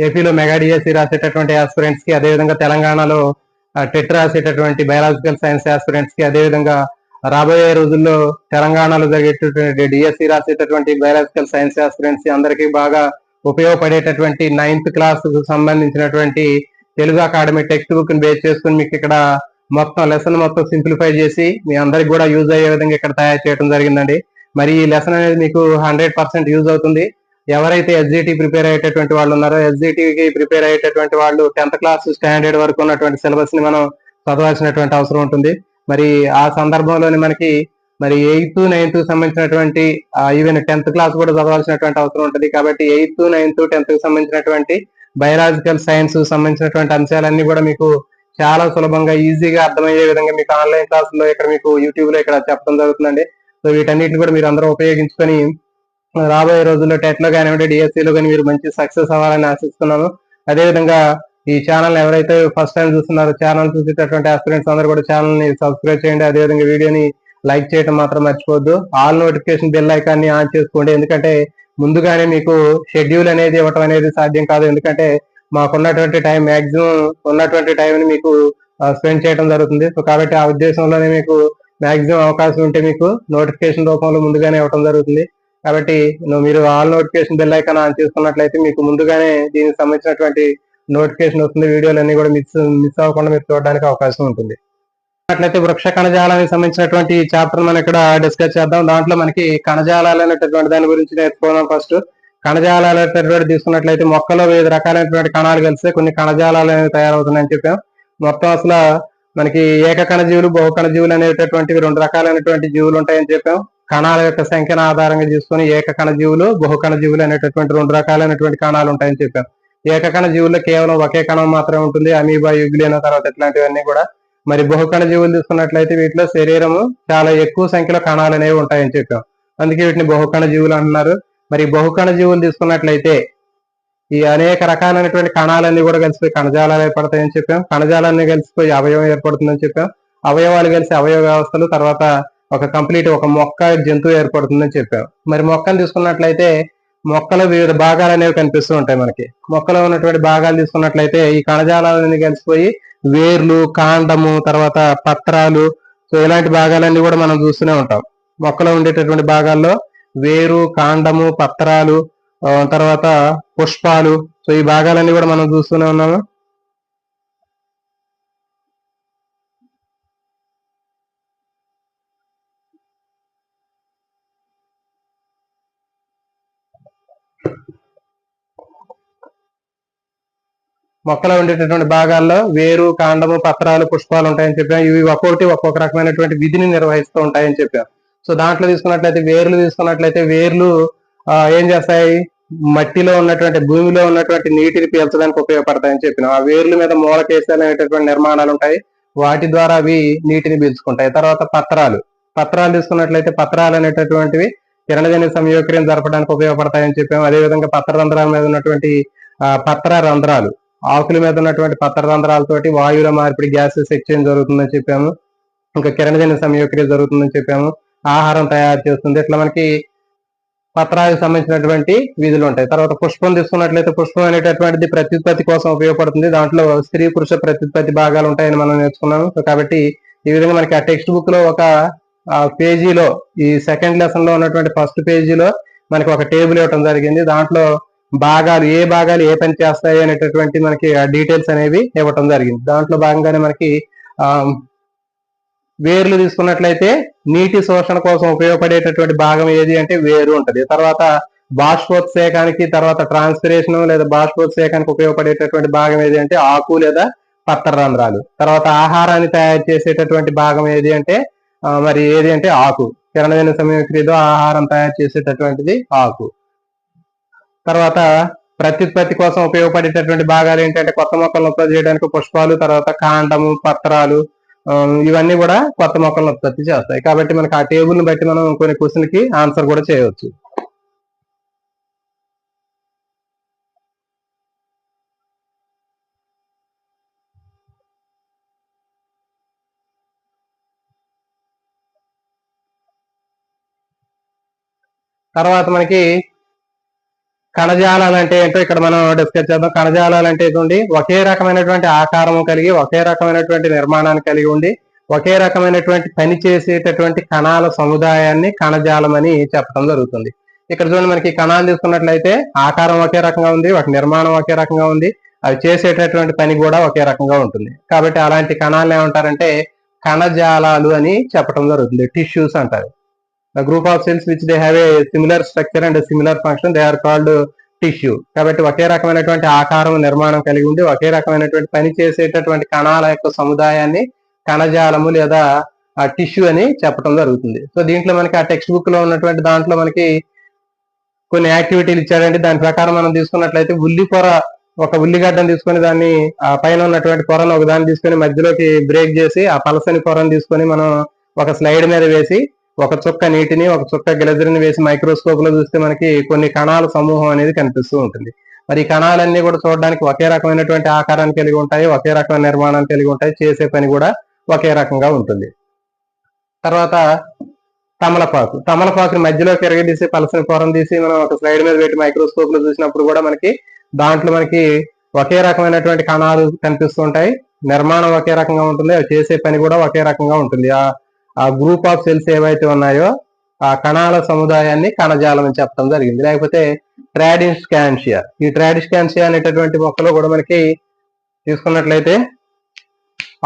ఏపీలో mega DSC రాసేటటువంటి aspirants కి, అదేవిధంగా తెలంగాణలో టెట్ రాసేటటువంటి బయాలజికల్ సైన్స్ ఆస్పిరెంట్స్ కి, అదేవిధంగా రాబోయే రోజుల్లో తెలంగాణలో జరిగేటటువంటి డిఎస్సి రాసేటటువంటి బయాలజికల్ సైన్స్ ఆస్పిరెంట్స్ కి అందరికీ బాగా ఉపయోగపడేటటువంటి 9th క్లాస్ కు సంబంధించినటువంటి తెలుగు అకాడమీ టెక్స్ట్ బుక్ ని బేస్ చేసుకుని మీకు ఇక్కడ మొత్తం లెసన్ మొత్తం సింప్లిఫై చేసి మీ అందరికి కూడా యూజ్ అయ్యే విధంగా ఇక్కడ తయారు చేయడం జరిగిందండి. మరి ఈ లెసన్ అనేది మీకు 100% యూజ్ అవుతుంది. ఎవరైతే ఎస్జిటి ప్రిపేర్ అయ్యేటటువంటి వాళ్ళు ఉన్నారో, ఎస్జిటికి ప్రిపేర్ అయ్యేటటువంటి వాళ్ళు 10th క్లాస్ స్టాండర్డ్ వరకు ఉన్నటువంటి సిలబస్ ని మనం చదవాల్సినటువంటి అవసరం ఉంటుంది. మరి ఆ సందర్భంలోనే మనకి మరి 8th 9th సంబంధించినటువంటి ఈవెన్ 10th క్లాస్ కూడా చదవాల్సినటువంటి అవసరం ఉంటుంది. కాబట్టి 8th 9th 10th కి సంబంధించినటువంటి బయాలజికల్ సైన్స్ సంబంధించినటువంటి అంశాలన్నీ కూడా మీకు చాలా సులభంగా ఈజీగా అర్థమయ్యే విధంగా మీకు ఆన్లైన్ క్లాసుల్లో ఇక్కడ మీకు యూట్యూబ్ లో ఇక్కడ చెప్పడం జరుగుతుందండి. సో వీటన్నిటిని కూడా మీరు అందరూ ఉపయోగించుకొని రాబోయే రోజుల్లో టెట్ లో కానివ్వండి, డిఎస్సీలో కానీ మీరు మంచి సక్సెస్ అవ్వాలని ఆశిస్తున్నాను. అదేవిధంగా ఈ ఛానల్ ఎవరైతే ఫస్ట్ టైం చూస్తున్నారో, ఛానల్ చూసేటటువంటి ఆస్పిరెంట్స్ అందరూ కూడా ఛానల్ ని సబ్స్క్రైబ్ చేయండి. అదేవిధంగా వీడియోని లైక్ చేయడం మాత్రం మర్చిపోవద్దు. ఆల్ నోటిఫికేషన్ బెల్ ఐకాన్ని ఆన్ చేసుకోండి. ఎందుకంటే ముందుగానే మీకు షెడ్యూల్ అనేది ఇవ్వటం అనేది సాధ్యం కాదు. ఎందుకంటే మాకున్నటువంటి టైం మాక్సిమం ఉన్నటువంటి టైంని మీకు స్పెండ్ చేయడం జరుగుతుంది. సో కాబట్టి ఆ ఉద్దేశంలోనే మీకు మాక్సిమం అవకాశం ఉంటే మీకు నోటిఫికేషన్ రూపంలో ముందుగానే ఇవ్వడం జరుగుతుంది. కాబట్టి మీరు all notification bell icon on చేసుకున్నట్లయితే మీకు ముందుగానే దీనికి సంబంధించినటువంటి నోటిఫికేషన్ వస్తుంది. వీడియోలన్నీ కూడా మిస్ అవ్వకుండా మీరు చూడడానికి అవకాశం ఉంటుంది. అట్లయితే వృక్ష కణజాలానికి సంబంధించినటువంటి చాప్టర్ మనం ఇక్కడ డిస్కస్ చేద్దాం. దాంట్లో మనకి కణజాలాలు అనేటటువంటి దాని గురించి నేర్చుకుందాం. ఫస్ట్ కణజాలాలు అనేటటువంటి తీసుకున్నట్లయితే మొక్కలో వివిధ రకాలైనటువంటి కణాలు కలిస్తే కొన్ని కణజాలాలు అనేవి తయారవుతున్నాయని చెప్పాం. మొత్తం అసలు మనకి ఏకకణ జీవులు, బహుకణ జీవులు అనేటటువంటివి 2 రకాలైనటువంటి జీవులు ఉంటాయని చెప్పాం. కణాల యొక్క సంఖ్యను ఆధారంగా తీసుకొని ఏకకణ జీవులు, బహుకణ జీవులు అనేటటువంటి 2 రకాలైనటువంటి కణాలు ఉంటాయని చెప్పాం. ఏకకణ జీవుల్లో కేవలం ఒకే కణం మాత్రమే ఉంటుంది, అమీబా, యుగ్లిన తర్వాత ఇట్లాంటివన్నీ కూడా. మరి బహుకణ జీవులు తీసుకున్నట్లయితే వీటిలో శరీరము చాలా ఎక్కువ సంఖ్యలో కణాలు అనేవి ఉంటాయని చెప్పాం. అందుకే వీటిని బహుకణ జీవులు అంటున్నారు. మరి బహుకణ జీవులు తీసుకున్నట్లయితే ఈ అనేక రకాలైనటువంటి కణాలన్నీ కూడా కలిసిపోయి కణజాలాలు ఏర్పడతాయని చెప్పాం. కణజాలన్నీ కలిసిపోయి అవయవం ఏర్పడుతుందని చెప్పాం. అవయవాలు కలిసి అవయవ వ్యవస్థలు, తర్వాత ఒక కంప్లీట్ ఒక మొక్క, జంతువు ఏర్పడుతుందని చెప్పాం. మరి మొక్కను తీసుకున్నట్లయితే మొక్కలో వివిధ భాగాలు అనేవి కనిపిస్తూ ఉంటాయి మనకి. మొక్కలో ఉన్నటువంటి భాగాలు తీసుకున్నట్లయితే ఈ కణజాలాలన్నీ కలిసిపోయి వేర్లు, కాండము, తర్వాత పత్రాలు, సో ఇలాంటి భాగాలన్నీ కూడా మనం చూస్తూనే ఉంటాం. మొక్కలో ఉండేటటువంటి భాగాల్లో వేరు, కాండము, పత్రాలు, తర్వాత పుష్పాలు, సో ఈ భాగాలన్నీ కూడా మనం చూస్తూనే ఉన్నాము. మొక్కలో ఉండేటటువంటి భాగాల్లో వేరు, కాండము, పత్రాలు, పుష్పాలు ఉంటాయని చెప్పాం. ఇవి ఒక్కొక్కటి ఒక్కొక్క రకమైనటువంటి విధిని నిర్వహిస్తూ ఉంటాయని చెప్పాం. సో దాంట్లో తీసుకున్నట్లయితే వేర్లు తీసుకున్నట్లయితే వేర్లు ఏం చేస్తాయి, మట్టిలో ఉన్నటువంటి భూమిలో ఉన్నటువంటి నీటిని పీల్చడానికి ఉపయోగపడతాయని చెప్పినాం. ఆ వేర్ల మీద మూలకేశాలు అనేటటువంటి నిర్మాణాలు ఉంటాయి, వాటి ద్వారా అవి నీటిని పీల్చుకుంటాయి. తర్వాత పత్రాలు తీసుకున్నట్లయితే పత్రాలు అనేటటువంటివి కిరణజన్య సంయోక్రియం జరపడానికి ఉపయోగపడతాయని చెప్పాము. అదేవిధంగా పత్ర రంధ్రాల మీద ఉన్నటువంటి పత్ర రంధ్రాలు, ఆకుల మీద ఉన్నటువంటి పత్ర రంధ్రాలతోటి వాయువుల మార్పిడి, గ్యాసెస్ ఎక్స్చేంజ్ జరుగుతుందని చెప్పాము. ఇంకా కిరణజన్య సంయోక్రియ జరుగుతుందని చెప్పాము. ఆహారం తయారు చేస్తుంది. ఇట్లా మనకి పత్రాలకు సంబంధించినటువంటి విధులు ఉంటాయి. తర్వాత పుష్పం తీసుకున్నట్లయితే పుష్పం అనేటటువంటిది ప్రత్యుత్పత్తి కోసం ఉపయోగపడుతుంది. దాంట్లో స్త్రీ పురుష ప్రత్యుత్పత్తి భాగాలు ఉంటాయని మనం నేర్చుకున్నాము. కాబట్టి ఈ విధంగా మనకి ఆ టెక్స్ట్ బుక్ లో ఒక పేజీలో ఈ సెకండ్ లెసన్ లో ఉన్నటువంటి ఫస్ట్ పేజీలో మనకి ఒక టేబుల్ ఇవ్వడం జరిగింది. దాంట్లో ఏ భాగాలు ఏ పని చేస్తాయి అనేటటువంటి మనకి డీటెయిల్స్ అనేవి ఇవ్వటం జరిగింది. దాంట్లో భాగంగానే మనకి వేర్లు తీసుకున్నట్లయితే నీటి శోషణ కోసం ఉపయోగపడేటటువంటి భాగం ఏది అంటే వేరు ఉంటది. తర్వాత బాష్పోత్సేకానికి, తర్వాత ట్రాన్స్పిరేషన్ లేదా బాష్పోత్సేకానికి ఉపయోగపడేటటువంటి భాగం ఏది అంటే ఆకు లేదా పత్ర రంధ్రాలు. తర్వాత ఆహారాన్ని తయారు చేసేటటువంటి భాగం ఏది అంటే మరి ఏది అంటే ఆకు. కిరణజన్య సంయోక్రియలో ఆహారం తయారు చేసేటటువంటిది ఆకు. తర్వాత ప్రత్యుత్పత్తి కోసం ఉపయోగపడేటటువంటి భాగాలు ఏంటంటే కొత్త మొక్కలను ఉత్పత్తి చేయడానికి పుష్పాలు, తర్వాత కాండము, పత్రాలు, ఇవన్నీ కూడా కొత్త మొక్కలను ఉత్పత్తి చేస్తాయి. కాబట్టి మనకి ఆ టేబుల్ ని బట్టి మనం కొన్ని క్వశ్చన్ కి ఆన్సర్ కూడా చేయవచ్చు. తర్వాత మనకి కణజాలాలు అంటే ఏంటో ఇక్కడ మనం డిస్కస్ చేద్దాం. కణజాలాలు అంటే ఏంటండి, ఒకే రకమైనటువంటి ఆకారం కలిగి, ఒకే రకమైనటువంటి నిర్మాణాన్ని కలిగి ఉండి, ఒకే రకమైనటువంటి పని చేసేటటువంటి కణాల సముదాయాన్ని కణజాలం అని చెప్పడం జరుగుతుంది. ఇక్కడ చూడండి, మనకి కణాలు తీసుకున్నట్లయితే ఆకారం ఒకే రకంగా ఉంది, వాటి నిర్మాణం ఒకే రకంగా ఉంది, అవి చేసేటటువంటి పని కూడా ఒకే రకంగా ఉంటుంది. కాబట్టి అలాంటి కణాలను ఏమంటారంటే కణజాలాలు అని చెప్పడం జరుగుతుంది. టిష్యూస్ అంటారు. The group of cells which they have a similar structure and a similar function, they are called tissue. కాబట్టి ఒకే రకమైనటువంటి ఆకారం నిర్మాణం కలిగి ఉండి ఒకే రకమైనటువంటి పని చేసేటటువంటి కణాల యొక్క సముదాయాన్ని కణజాలము లేదా టిష్యూ అని చెప్పడం జరుగుతుంది. సో దీంట్లో మనకి ఆ టెక్స్ట్ బుక్ లో ఉన్నటువంటి దాంట్లో మనకి కొన్ని యాక్టివిటీలు ఇచ్చాడండి. దాని ప్రకారం మనం తీసుకున్నట్లయితే ఉల్లి పొర, ఒక ఉల్లిగడ్డను తీసుకొని దాన్ని ఆ పైన ఉన్నటువంటి పొరను ఒక దాన్ని తీసుకొని మధ్యలోకి బ్రేక్ చేసి ఆ పలసని పొరను తీసుకొని మనం ఒక స్లైడ్ మీద వేసి ఒక చుక్క నీటిని ఒక చుక్క గ్లెజర్ని వేసి మైక్రోస్కోప్ లో చూస్తే మనకి కొన్ని కణాల సమూహం అనేది కనిపిస్తూ ఉంటుంది. మరి ఈ కణాలన్నీ కూడా చూడడానికి ఒకే రకమైనటువంటి ఆకారాన్ని కలిగి ఉంటాయి, ఒకే రకమైన నిర్మాణాన్ని కలిగి ఉంటాయి, చేసే పని కూడా ఒకే రకంగా ఉంటుంది. తర్వాత తమలపాకుని మధ్యలోకి ఎరగదీసి పలసని పొరం తీసి మనం ఒక స్లైడ్ మీద పెట్టి మైక్రోస్కోప్ లో చూసినప్పుడు కూడా మనకి దాంట్లో మనకి ఒకే రకమైనటువంటి కణాలు కనిపిస్తూ ఉంటాయి, నిర్మాణం ఒకే రకంగా ఉంటుంది, అవి చేసే పని కూడా ఒకే రకంగా ఉంటుంది. ఆ గ్రూప్ ఆఫ్ సెల్స్ ఏవైతే ఉన్నాయో ఆ కణాల సముదాయాన్ని కణజాలం అని చెప్పడం జరిగింది. లేకపోతే ట్రాడిస్కాన్షియా, ఈ ట్రాడిస్కాన్షియా అనేటటువంటి మొక్కలో కూడా మనకి తీసుకున్నట్లయితే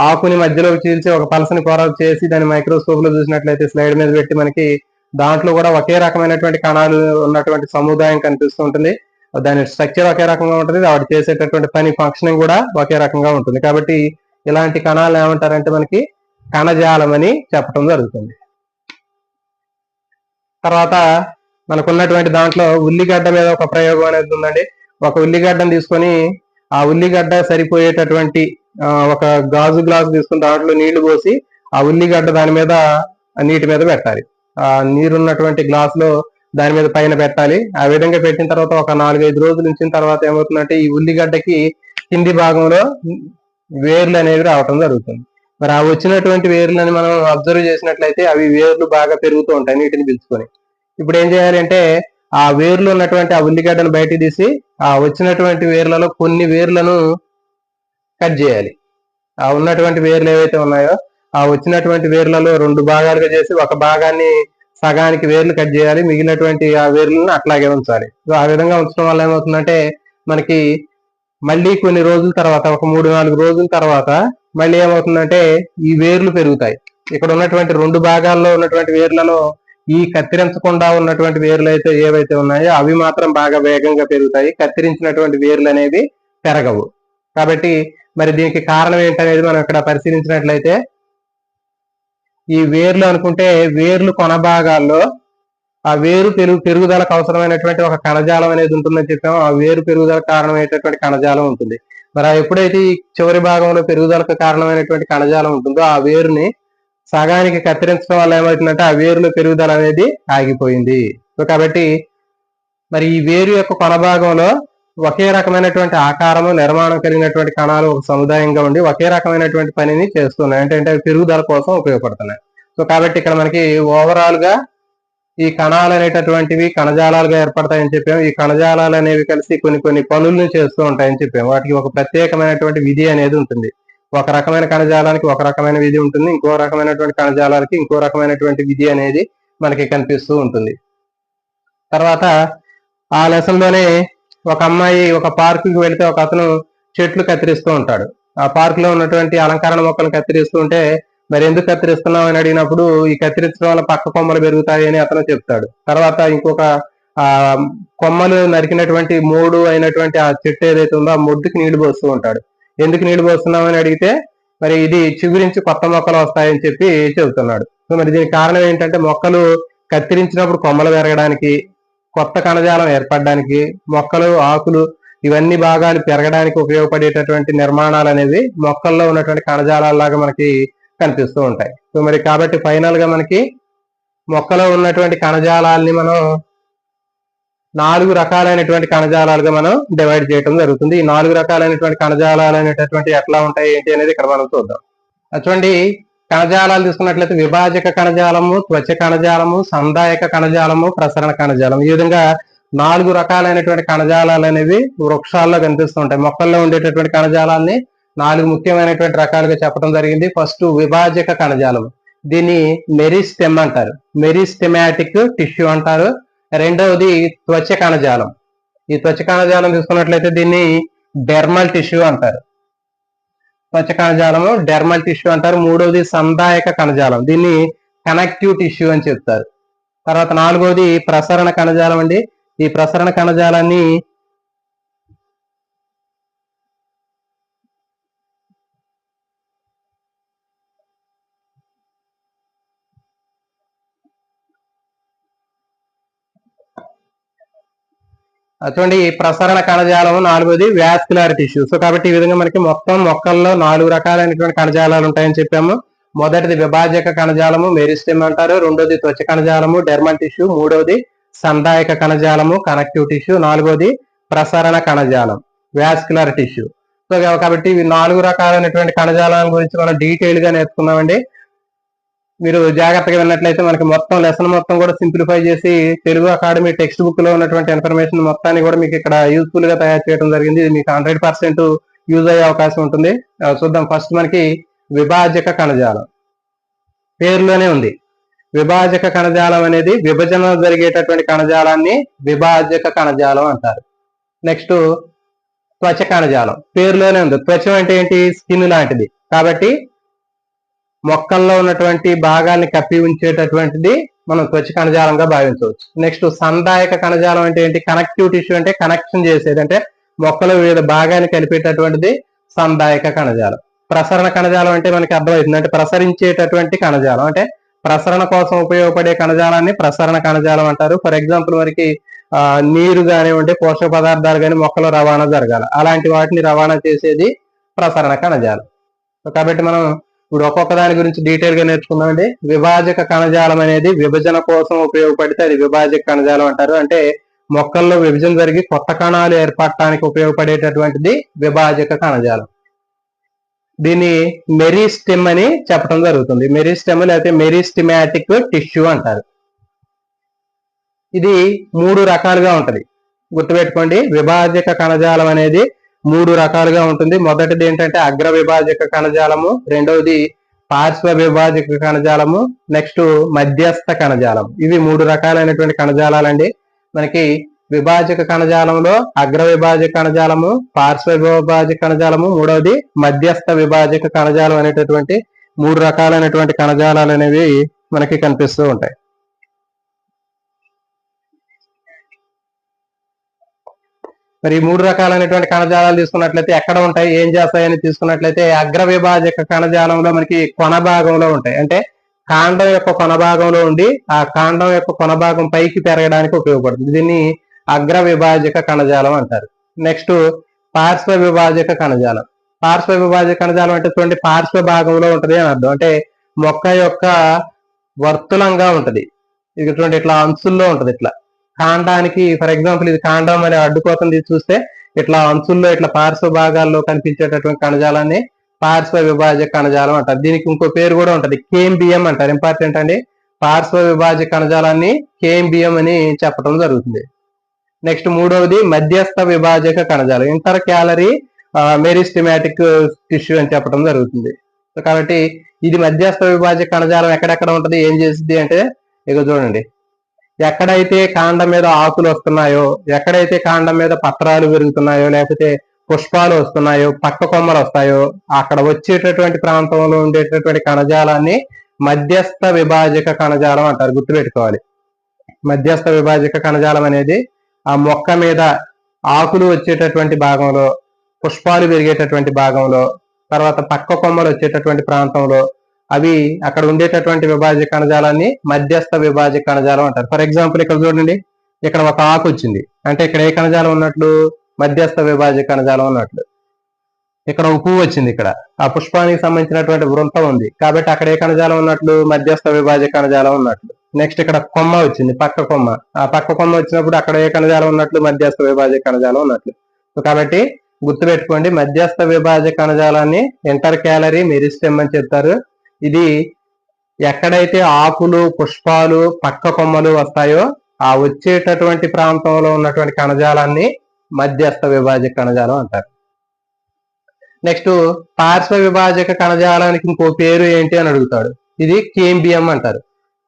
ఆకుని మధ్యలోకి చీల్చి ఒక పలసని పొర చేసి దాన్ని మైక్రోస్కోప్ లో చూసినట్లయితే స్లైడ్ మీద పెట్టి మనకి దాంట్లో కూడా ఒకే రకమైనటువంటి కణాలు ఉన్నటువంటి సముదాయం కనిపిస్తూ ఉంటుంది. దాని స్ట్రక్చర్ ఒకే రకంగా ఉంటుంది, వాటి చేసేటటువంటి పని ఫంక్షనింగ్ కూడా ఒకే రకంగా ఉంటుంది. కాబట్టి ఇలాంటి కణాలు ఏమంటారంటే మనకి కణజాలం అని చెప్పడం జరుగుతుంది. తర్వాత మనకున్నటువంటి దాంట్లో ఉల్లిగడ్డ మీద ఒక ప్రయోగం అనేది ఉందండి. ఒక ఉల్లిగడ్డను తీసుకొని ఆ ఉల్లిగడ్డ సరిపోయేటటువంటి ఒక గాజు గ్లాసు తీసుకుని దాంట్లో నీళ్లు పోసి ఆ ఉల్లిగడ్డ దాని మీద నీటి మీద పెట్టాలి. ఆ నీరున్నటువంటి గ్లాస్ లో దాని మీద పైన పెట్టాలి. ఆ విధంగా పెట్టిన తర్వాత ఒక 4-5 రోజులు ఉంచిన తర్వాత ఏమవుతుందంటే ఈ ఉల్లిగడ్డకి కింది భాగంలో వేర్లు అనేవి రావటం జరుగుతుంది. మరి ఆ వచ్చినటువంటి వేర్లని మనం అబ్జర్వ్ చేసినట్లయితే అవి వేర్లు బాగా పెరుగుతూ ఉంటాయి నీటిని పీల్చుకొని. ఇప్పుడు ఏం చేయాలి అంటే ఆ వేర్లు ఉన్నటువంటి ఆ ఉల్లిగడ్డను బయట తీసి ఆ వచ్చినటువంటి వేర్లలో కొన్ని వేర్లను కట్ చేయాలి. ఆ ఉన్నటువంటి వేర్లు ఏవైతే ఉన్నాయో ఆ వచ్చినటువంటి వేర్లలో 2 భాగాలుగా చేసి ఒక భాగాన్ని సగానికి వేర్లు కట్ చేయాలి, మిగిలినటువంటి ఆ వేర్లను అట్లాగే ఉంచాలి. సో ఆ విధంగా ఉంచడం వల్ల ఏమవుతుందంటే మనకి మళ్ళీ కొన్ని రోజుల తర్వాత ఒక 3-4 రోజుల తర్వాత మళ్ళీ ఏమవుతుందంటే ఈ వేర్లు పెరుగుతాయి. ఇక్కడ ఉన్నటువంటి 2 భాగాల్లో ఉన్నటువంటి వేర్లలో ఈ కత్తిరించకుండా ఉన్నటువంటి వేర్లు అయితే ఏవైతే ఉన్నాయో అవి మాత్రం బాగా వేగంగా పెరుగుతాయి, కత్తిరించినటువంటి వేర్లు అనేవి పెరగవు. కాబట్టి మరి దీనికి కారణం ఏంటనేది మనం ఇక్కడ పరిశీలించినట్లయితే ఈ వేర్లు అనుకుంటే వేర్లు కొన భాగాల్లో ఆ వేరు పెరుగుదలకు అవసరమైనటువంటి ఒక కణజాలం అనేది ఉంటుందని చెప్పాము. ఆ వేరు పెరుగుదలకు కారణమైనటువంటి కణజాలం ఉంటుంది. మరి ఎప్పుడైతే ఈ చివరి భాగంలో పెరుగుదలకు కారణమైనటువంటి కణజాలం ఉంటుందో ఆ వేరుని సగానికి కత్తిరించడం వల్ల ఏమవుతుందంటే ఆ వేరులో పెరుగుదల అనేది ఆగిపోయింది. సో కాబట్టి మరి ఈ వేరు యొక్క కొన భాగంలో ఒకే రకమైనటువంటి ఆకారము నిర్మాణం కలిగినటువంటి కణాలు ఒక సముదాయంగా ఉండి ఒకే రకమైనటువంటి పనిని చేస్తున్నాయి, అంటే అవి పెరుగుదల కోసం ఉపయోగపడుతున్నాయి. సో కాబట్టి ఇక్కడ మనకి ఓవరాల్ గా ఈ కణాలు అనేటటువంటివి కణజాలాలుగా ఏర్పడతాయని చెప్పాము. ఈ కణజాలాలు అనేవి కలిసి కొన్ని పనులను చేస్తూ ఉంటాయని చెప్పాము. వాటికి ఒక ప్రత్యేకమైనటువంటి విధి అనేది ఉంటుంది. ఒక రకమైన కణజాలానికి ఒక రకమైన విధి ఉంటుంది, ఇంకో రకమైనటువంటి కణజాలాలకి ఇంకో రకమైనటువంటి విధి అనేది మనకి కనిపిస్తూ ఉంటుంది. తర్వాత ఆ లెసన్ లోనే ఒక అమ్మాయి ఒక పార్కుకి వెళితే ఒక అతను చెట్లు కత్తిరిస్తూ ఉంటాడు. ఆ పార్క్ లో ఉన్నటువంటి అలంకరణ మొక్కలు కత్తిరిస్తూ ఉంటే మరి ఎందుకు కత్తిరిస్తున్నావు అని అడిగినప్పుడు ఈ కత్తిరించడం వల్ల పక్క కొమ్మలు పెరుగుతాయి అని అతను చెప్తాడు. తర్వాత ఇంకొక ఆ కొమ్మలు నరికినటువంటి మోడు అయినటువంటి ఆ చెట్టు ఏదైతే ఉందో ఆ మొడ్డుకి నీళ్లు పోస్తూ ఉంటాడు. ఎందుకు నీళ్లు పోస్తున్నావు అని అడిగితే మరి ఇది చిగురించి కొత్త మొక్కలు వస్తాయని చెప్పి చెబుతున్నాడు. సో మరి దీనికి కారణం ఏంటంటే మొక్కలు కత్తిరించినప్పుడు కొమ్మలు పెరగడానికి, కొత్త కణజాలం ఏర్పడడానికి, మొక్కలు ఆకులు ఇవన్నీ భాగాలు పెరగడానికి ఉపయోగపడేటటువంటి నిర్మాణాలు అనేవి మొక్కల్లో ఉన్నటువంటి కణజాలాల్లాగా మనకి కనిపిస్తూ ఉంటాయి. సో మరి కాబట్టి ఫైనల్ గా మనకి మొక్కలో ఉన్నటువంటి కణజాలాల్ని మనం 4 రకాలైనటువంటి కణజాలాలుగా మనం డివైడ్ చేయడం జరుగుతుంది. ఈ 4 రకాలైనటువంటి కణజాలాలు అనేటటువంటి ఎట్లా ఉంటాయి ఏంటి అనేది ఇక్కడ మనం చూద్దాం. అటువంటి కణజాలాలు తీసుకున్నట్లయితే విభాజక కణజాలము, త్వచ కణజాలము, సందాయక కణజాలము, ప్రసరణ కణజాలం, ఈ విధంగా 4 రకాలైనటువంటి కణజాలాలు అనేవి వృక్షాల్లో కనిపిస్తుంటాయి. మొక్కల్లో ఉండేటటువంటి కణజాలాన్ని 4 ముఖ్యమైనటువంటి రకాలుగా చెప్పడం జరిగింది. ఫస్ట్ విభాజక కణజాలం, దీన్ని మెరిస్టెమ్ అంటారు, మెరిస్టెమాటిక్ టిష్యూ అంటారు. రెండవది త్వచ కణజాలం, ఈ త్వచ కణజాలం తీసుకున్నట్లయితే దీన్ని డెర్మల్ టిష్యూ అంటారు, త్వచ కణజాలము డెర్మల్ టిష్యూ అంటారు. మూడవది సంధాయక కణజాలం, దీన్ని కనెక్టివ్ టిష్యూ అని చెప్తారు. తర్వాత నాలుగవది ప్రసరణ కణజాలం అండి. ఈ ప్రసరణ కణజాలాన్ని చూడండి, ఈ ప్రసరణ కణజాలం. నాలుగోది వాస్కులర్ టిష్యూ. సో కాబట్టి ఈ విధంగా మనకి మొత్తం మొక్కల్లో 4 రకాలైనటువంటి కణజాలాలు ఉంటాయని చెప్పాము. మొదటిది విభాజక కణజాలము, మెరిస్టెమ్ అంటారు. రెండోది త్వచ కణజాలము, డెర్మల్ టిష్యూ. మూడవది సంధాయక కణజాలము, కనెక్టివ్ టిష్యూ. నాలుగోది ప్రసరణ కణజాలం, వాస్కులర్ టిష్యూ. సో కాబట్టి ఇవి 4 రకాలైనటువంటి కణజాలాల గురించి మనం డీటెయిల్ గా నేర్చుకున్నామండి. మీరు జాగ్రత్తగా విన్నట్లయితే మనకి మొత్తం లెసన్ మొత్తం కూడా సింప్లిఫై చేసి తెలుగు అకాడమీ టెక్స్ట్ బుక్ లో ఉన్నటువంటి ఇన్ఫర్మేషన్ మొత్తాన్ని కూడా మీకు ఇక్కడ యూస్ఫుల్ గా తయారు చేయడం జరిగింది. ఇది మీకు 100% యూజ్ అయ్యే అవకాశం ఉంటుంది. చూద్దాం. ఫస్ట్ మనకి విభాజక కణజాలం, పేరులోనే ఉంది. విభాజక కణజాలం అనేది విభజన జరిగేటటువంటి కణజాలాన్ని విభాజక కణజాలం అంటారు. నెక్స్ట్ త్వచ కణజాలం, పేరులోనే ఉంది. త్వచం అంటే ఏంటి? స్కిన్ లాంటిది, కాబట్టి మొక్కల్లో ఉన్నటువంటి భాగాల్ని కప్పి ఉంచేటటువంటిది మనం త్వచ కణజాలంగా భావించవచ్చు. నెక్స్ట్ సంధాయక కణజాలం అంటే ఏంటి? కనెక్టివ్ టిష్యూ అంటే కనెక్షన్ చేసేది, అంటే మొక్కలు వివిధ భాగాన్ని కలిపేటటువంటిది సంధాయక కణజాలం. ప్రసరణ కణజాలం అంటే మనకి అర్థమవుతుంది, అంటే ప్రసరించేటటువంటి కణజాలం, అంటే ప్రసరణ కోసం ఉపయోగపడే కణజాలాన్ని ప్రసరణ కణజాలం అంటారు. ఫర్ ఎగ్జాంపుల్ మనకి నీరు కానివ్వండి, పోషక పదార్థాలు కానీ మొక్కలో రవాణా జరగాలి, అలాంటి వాటిని రవాణా చేసేది ప్రసరణ కణజాలం. కాబట్టి మనం ఇప్పుడు ఒక్కొక్క దాని గురించి డీటెయిల్ గా నేర్చుకుందామండి. విభాజక కణజాలం అనేది విభజన కోసం ఉపయోగపడితే అది విభాజక కణజాలం అంటారు. అంటే మొక్కల్లో విభజన జరిగి కొత్త కణాలు ఏర్పడటానికి ఉపయోగపడేటటువంటిది విభాజక కణజాలం. దీన్ని మెరిస్టెమ్ అని చెప్పడం జరుగుతుంది. మెరిస్టెమ్ లేకపోతే మెరిస్టెమాటిక్ టిష్యూ అంటారు. ఇది 3 రకాలుగా ఉంటది, గుర్తుపెట్టుకోండి. విభాజక కణజాలం అనేది 3 రకాలుగా ఉంటుంది. మొదటిది ఏంటంటే అగ్ర విభాజక కణజాలము, రెండవది పార్శ్వ విభాజక కణజాలము, నెక్స్ట్ మధ్యస్థ కణజాలం. ఇవి 3 రకాలైనటువంటి కణజాలాలండి. మనకి విభాజక కణజాలంలో అగ్ర విభాజక కణజాలము, పార్శ్వ విభాజక కణజాలము, మూడవది మధ్యస్థ విభాజక కణజాలం అనేటటువంటి 3 రకాలైనటువంటి కణజాలాలు అనేవి మనకి కనిపిస్తూ ఉంటాయి. మరి 3 రకాలైనటువంటి కణజాలాలు తీసుకున్నట్లయితే ఎక్కడ ఉంటాయి, ఏం చేస్తాయని తీసుకున్నట్లయితే అగ్ర విభాజక కణజాలంలో మనకి కొన భాగంలో ఉంటాయి, అంటే కాండం యొక్క కొన భాగంలో ఉండి ఆ కాండం యొక్క కొన భాగం పైకి పెరగడానికి ఉపయోగపడుతుంది. దీన్ని అగ్ర విభాజక కణజాలం అంటారు. నెక్స్ట్ పార్శ్వ విభాజక కణజాలం. పార్శ్వ విభాజక కణజాలం అంటే చూడండి, పార్శ్వ భాగంలో ఉంటది అని అర్థం, అంటే మొక్క యొక్క వర్తులంగా ఉంటది. ఇది చూడండి, ఇట్లా అంచుల్లో ఉంటది. ఇట్లా కాండానికి, ఫర్ ఎగ్జాంపుల్ ఇది కాండం అని అడ్డుకోతుంది చూస్తే, ఇట్లా అంచుల్లో ఇట్లా పార్శ్వ భాగాల్లో కనిపించేటటువంటి కణజాలాన్ని పార్శ్వ విభాజక కణజాలం అంటారు. దీనికి ఇంకో పేరు కూడా ఉంటది, కేంబియం అంటారు. ఇంపార్టెంట్ అండి, పార్శ్వ విభాజక కణజాలాన్ని కేంబియం అని చెప్పడం జరుగుతుంది. నెక్స్ట్ మూడవది మధ్యస్థ విభాజక కణజాలం, ఇంటర్ క్యాలరీ మెరిస్టెమాటిక్ టిష్యూ అని చెప్పడం జరుగుతుంది. కాబట్టి ఇది మధ్యస్థ విభాజక కణజాలం ఎక్కడెక్కడ ఉంటది, ఏం చేసింది అంటే, ఇక చూడండి, ఎక్కడైతే కాండం మీద ఆకులు వస్తున్నాయో, ఎక్కడైతే కాండం మీద పత్రాలు పెరుగుతున్నాయో, లేకపోతే పుష్పాలు వస్తున్నాయో, పక్క కొమ్మలు వస్తాయో, అక్కడ వచ్చేటటువంటి ప్రాంతంలో ఉండేటటువంటి కణజాలాన్ని మధ్యస్థ విభాజక కణజాలం అంటారు. గుర్తుపెట్టుకోవాలి, మధ్యస్థ విభాజక కణజాలం అనేది ఆ మొక్క మీద ఆకులు వచ్చేటటువంటి భాగంలో, పుష్పాలు పెరిగేటటువంటి భాగంలో, తర్వాత పక్క కొమ్మలు వచ్చేటటువంటి ప్రాంతంలో, అవి అక్కడ ఉండేటటువంటి విభాజక కణజాలాన్ని మధ్యస్థ విభాజక కణజాలం అంటారు. ఫర్ ఎగ్జాంపుల్ ఇక్కడ చూడండి, ఇక్కడ ఒక ఆకు వచ్చింది అంటే ఇక్కడ ఏ కణజాలం ఉన్నట్లు, మధ్యస్థ విభాజక కణజాలం ఉన్నట్లు. ఇక్కడ ఒక పువ్వు వచ్చింది, ఇక్కడ ఆ పుష్పానికి సంబంధించినటువంటి వృంతం ఉంది, కాబట్టి అక్కడ ఏ కణజాలం ఉన్నట్లు, మధ్యస్థ విభాజక కణజాలం ఉన్నట్లు. నెక్స్ట్ ఇక్కడ కొమ్మ వచ్చింది, పక్క కొమ్మ, ఆ పక్క కొమ్మ వచ్చినప్పుడు అక్కడ ఏ కణజాలం ఉన్నట్లు, మధ్యస్థ విభాజక కణజాలం ఉన్నట్లు. సో కాబట్టి గుర్తుపెట్టుకోండి, మధ్యస్థ విభాజక కణజాలాన్ని ఇంటర్ క్యాలరీ మెరిస్టెమ్ అని చెప్తారు. ఇది ఎక్కడైతే ఆకులు, పుష్పాలు, పక్క కొమ్మలు వస్తాయో ఆ వచ్చేటటువంటి ప్రాంతంలో ఉన్నటువంటి కణజాలాన్ని మధ్యస్థ విభాజక కణజాలం అంటారు. నెక్స్ట్ పార్శ్వ విభాజక కణజాలానికి ఇంకో పేరు ఏంటి అని అడుగుతాడు. ఇది కేంబియం అంటారు.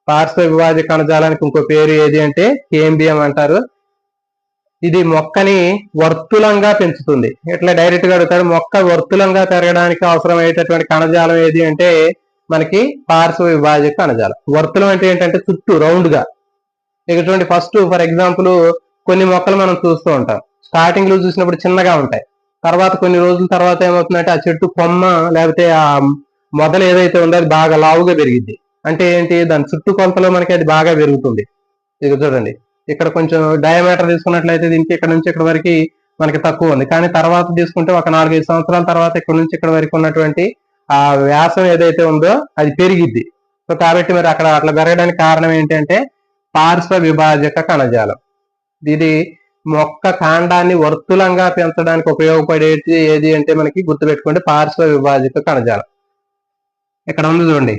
పార్శ్వ విభాజక కణజాలానికి ఇంకో పేరు ఏది అంటే కేంబియం అంటారు. ఇది మొక్కని వర్తులంగా పెంచుతుంది. ఇట్లా డైరెక్ట్ గా అడుగుతాడు, మొక్క వర్తులంగా పెరగడానికి అవసరమయ్యేటటువంటి కణజాలం ఏది అంటే మనకి పార్శ్వ విభాజక కణజాలం. వర్తులం అంటే ఏంటంటే చుట్టూ రౌండ్ గా. ఇటువంటి ఫస్ట్ ఫర్ ఎగ్జాంపుల్ కొన్ని మొక్కలు మనం చూస్తూ ఉంటాం. స్టార్టింగ్ లో చూసినప్పుడు చిన్నగా ఉంటాయి. తర్వాత కొన్ని రోజుల తర్వాత ఏమవుతుందంటే ఆ చెట్టు కొమ్మ లేకపోతే ఆ మొదలు ఏదైతే ఉందో అది బాగా లావుగా పెరిగిద్ది. అంటే ఏంటి, దాని చుట్టుకొలతలో మనకి అది బాగా పెరుగుతుంది. ఇక చూడండి, ఇక్కడ కొంచెం డయామీటర్ తీసుకున్నట్లయితే దీనికి ఇక్కడ నుంచి ఇక్కడ వరకు మనకి తక్కువ ఉంది. కానీ తర్వాత తీసుకుంటే ఒక 4-5 సంవత్సరాల తర్వాత ఇక్కడ నుంచి ఇక్కడ వరకు ఉన్నటువంటి ఆ వ్యాసం ఏదైతే ఉందో అది పెరిగిద్ది. సో కాబట్టి మరి అక్కడ అట్లా పెరగడానికి కారణం ఏంటంటే పార్శ్వ విభాజక కణజాలం. ఇది మొక్క కాండాన్ని వర్తులంగా పెంచడానికి ఉపయోగపడేది ఏది అంటే మనకి గుర్తుపెట్టుకోండి పార్శ్వ విభాజక కణజాలం. ఇక్కడ ఉంది చూడండి,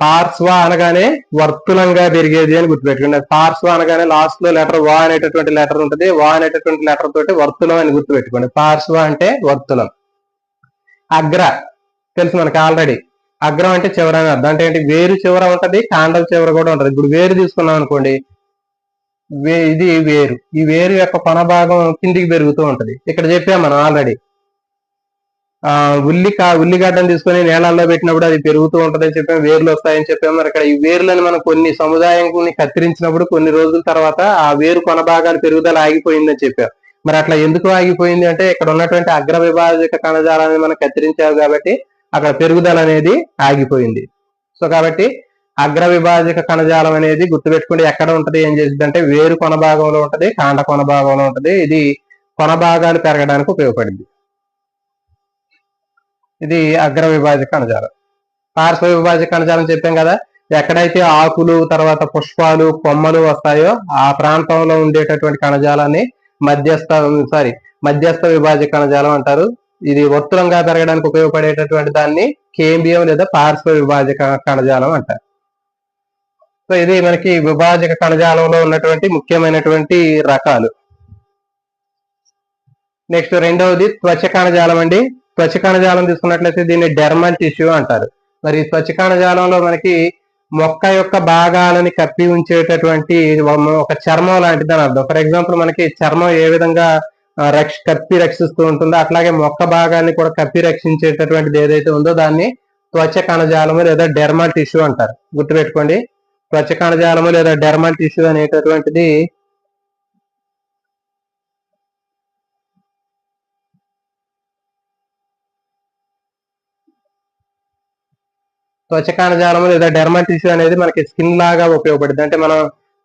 పార్శ్వ అనగానే వర్తులంగా పెరిగేది అని గుర్తుపెట్టుకోండి. పార్శ్వ అనగానే లాస్ట్ లో లెటర్ వా అనేటటువంటి లెటర్ ఉంటుంది. వా అనేటటువంటి లెటర్ తోటి వర్తులం అని గుర్తుపెట్టుకోండి. పార్శ్వ అంటే వర్తులం. అగ్ర తెలుసు మనకి ఆల్రెడీ. అగ్రం అంటే చివర అని అర్థం. అంటే ఏంటి, వేరు చివర ఉంటది, కాండం చివర కూడా ఉంటది. ఇప్పుడు వేరు తీసుకున్నాం అనుకోండి, ఇది వేరు. ఈ వేరు యొక్క కొన భాగం కిందికి పెరుగుతూ ఉంటది. ఇక్కడ చెప్పాం మనం ఆల్రెడీ. ఉల్లిగడ్డను తీసుకొని నేలల్లో పెట్టినప్పుడు అది పెరుగుతూ ఉంటదని చెప్పాము, వేర్లు వస్తాయని చెప్పాము. మరి ఇక్కడ ఈ వేర్లను మనం కొన్ని సముదాయాన్ని కత్తిరించినప్పుడు కొన్ని రోజుల తర్వాత ఆ వేరు కొన భాగాలు పెరుగుదల ఆగిపోయిందని చెప్పాం. మరి అట్లా ఎందుకు ఆగిపోయింది అంటే ఇక్కడ ఉన్నటువంటి అగ్ర విభాజక కణజాలాన్ని మనం కత్తిరించాము కాబట్టి అక్కడ పెరుగుదల అనేది ఆగిపోయింది. సో కాబట్టి అగ్ర విభాజక కణజాలం అనేది గుర్తుపెట్టుకుంటే ఎక్కడ ఉంటది, ఏం చేసింది అంటే వేరు కొన భాగంలో ఉంటది, కాండ కొన భాగంలో ఉంటది. ఇది కొన భాగాలు పెరగడానికి ఉపయోగపడింది. ఇది అగ్ర విభాజక కణజాలం. పార్శ్వ విభాజక కణజాలం చెప్పాం కదా, ఎక్కడైతే ఆకులు తర్వాత పుష్పాలు కొమ్మలు వస్తాయో ఆ ప్రాంతంలో ఉండేటటువంటి కణజాలాన్ని మధ్యస్థ విభాజక కణజాలం అంటారు. ఇది వర్తులంగా పెరగడానికి ఉపయోగపడేటటువంటి దాన్ని కేంబియం లేదా పార్శ్వ విభాజక కణజాలం అంటారు. సో ఇది మనకి విభాజక కణజాలంలో ఉన్నటువంటి ముఖ్యమైనటువంటి రకాలు. నెక్స్ట్ రెండవది త్వచ కణజాలం అండి. త్వచ కణజాలం తీసుకున్నట్లయితే దీన్ని డెర్మల్ టిష్యూ అంటారు. మరి త్వచ కణజాలంలో మనకి మొక్క యొక్క భాగాలని కప్పి ఉంచేటటువంటి ఒక చర్మం లాంటిది అని అర్థం. ఫర్ ఎగ్జాంపుల్ మనకి చర్మం ఏ విధంగా కప్పి రక్షిస్తూ ఉంటుందో అట్లాగే మొక్క భాగాన్ని కూడా కప్పి రక్షించేటటువంటిది ఏదైతే ఉందో దాన్ని త్వచ కణజాలము లేదా డెర్మల్ టిష్యూ అంటారు. గుర్తుపెట్టుకోండి, త్వచ కణజాలము లేదా డెర్మల్ టిష్యూ అనేటటువంటిది త్వచ కణజాలము లేదా డెర్మల్ టిష్యూ అనేది మనకి స్కిన్ లాగా ఉపయోగపడుతుంది. అంటే మనం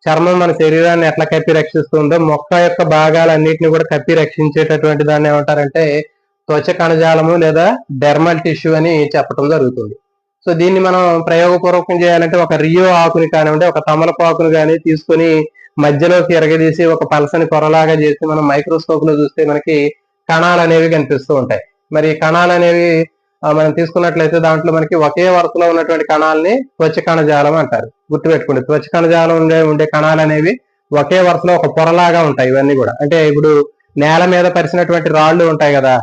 చర్మం మన శరీరాన్ని ఎట్లా కప్పి రక్షిస్తుందో మొక్క యొక్క భాగాలన్నింటినీ కూడా కప్పి రక్షించేటటువంటి దాన్ని ఏమంటారంటే త్వచ కణజాలము లేదా డెర్మల్ టిష్యూ అని చెప్పడం జరుగుతుంది. సో దీన్ని మనం ప్రయోగపూర్వకం చేయాలంటే ఒక రియో ఆకుని కానివ్వండి, ఒక తమలపు ఆకుని కానీ తీసుకొని మధ్యలోకి ఎరగదీసి ఒక పలసని పొరలాగా చేసి మనం మైక్రోస్కోప్ లో చూస్తే మనకి కణాలు అనేవి కనిపిస్తూ ఉంటాయి. మరి కణాలు అనేవి మనం తీసుకున్నట్లయితే దాంట్లో మనకి ఒకే వరుసలో ఉన్నటువంటి కణాలని త్వచ కణజాలం అంటారు. గుర్తుపెట్టుకోండి, త్వచ కణజాలం ఉండే కణాలు అనేవి ఒకే వరుసలో ఒక పొరలాగా ఉంటాయి. ఇవన్నీ కూడా అంటే ఇప్పుడు నేల మీద పరిచినటువంటి రాళ్లు ఉంటాయి కదా,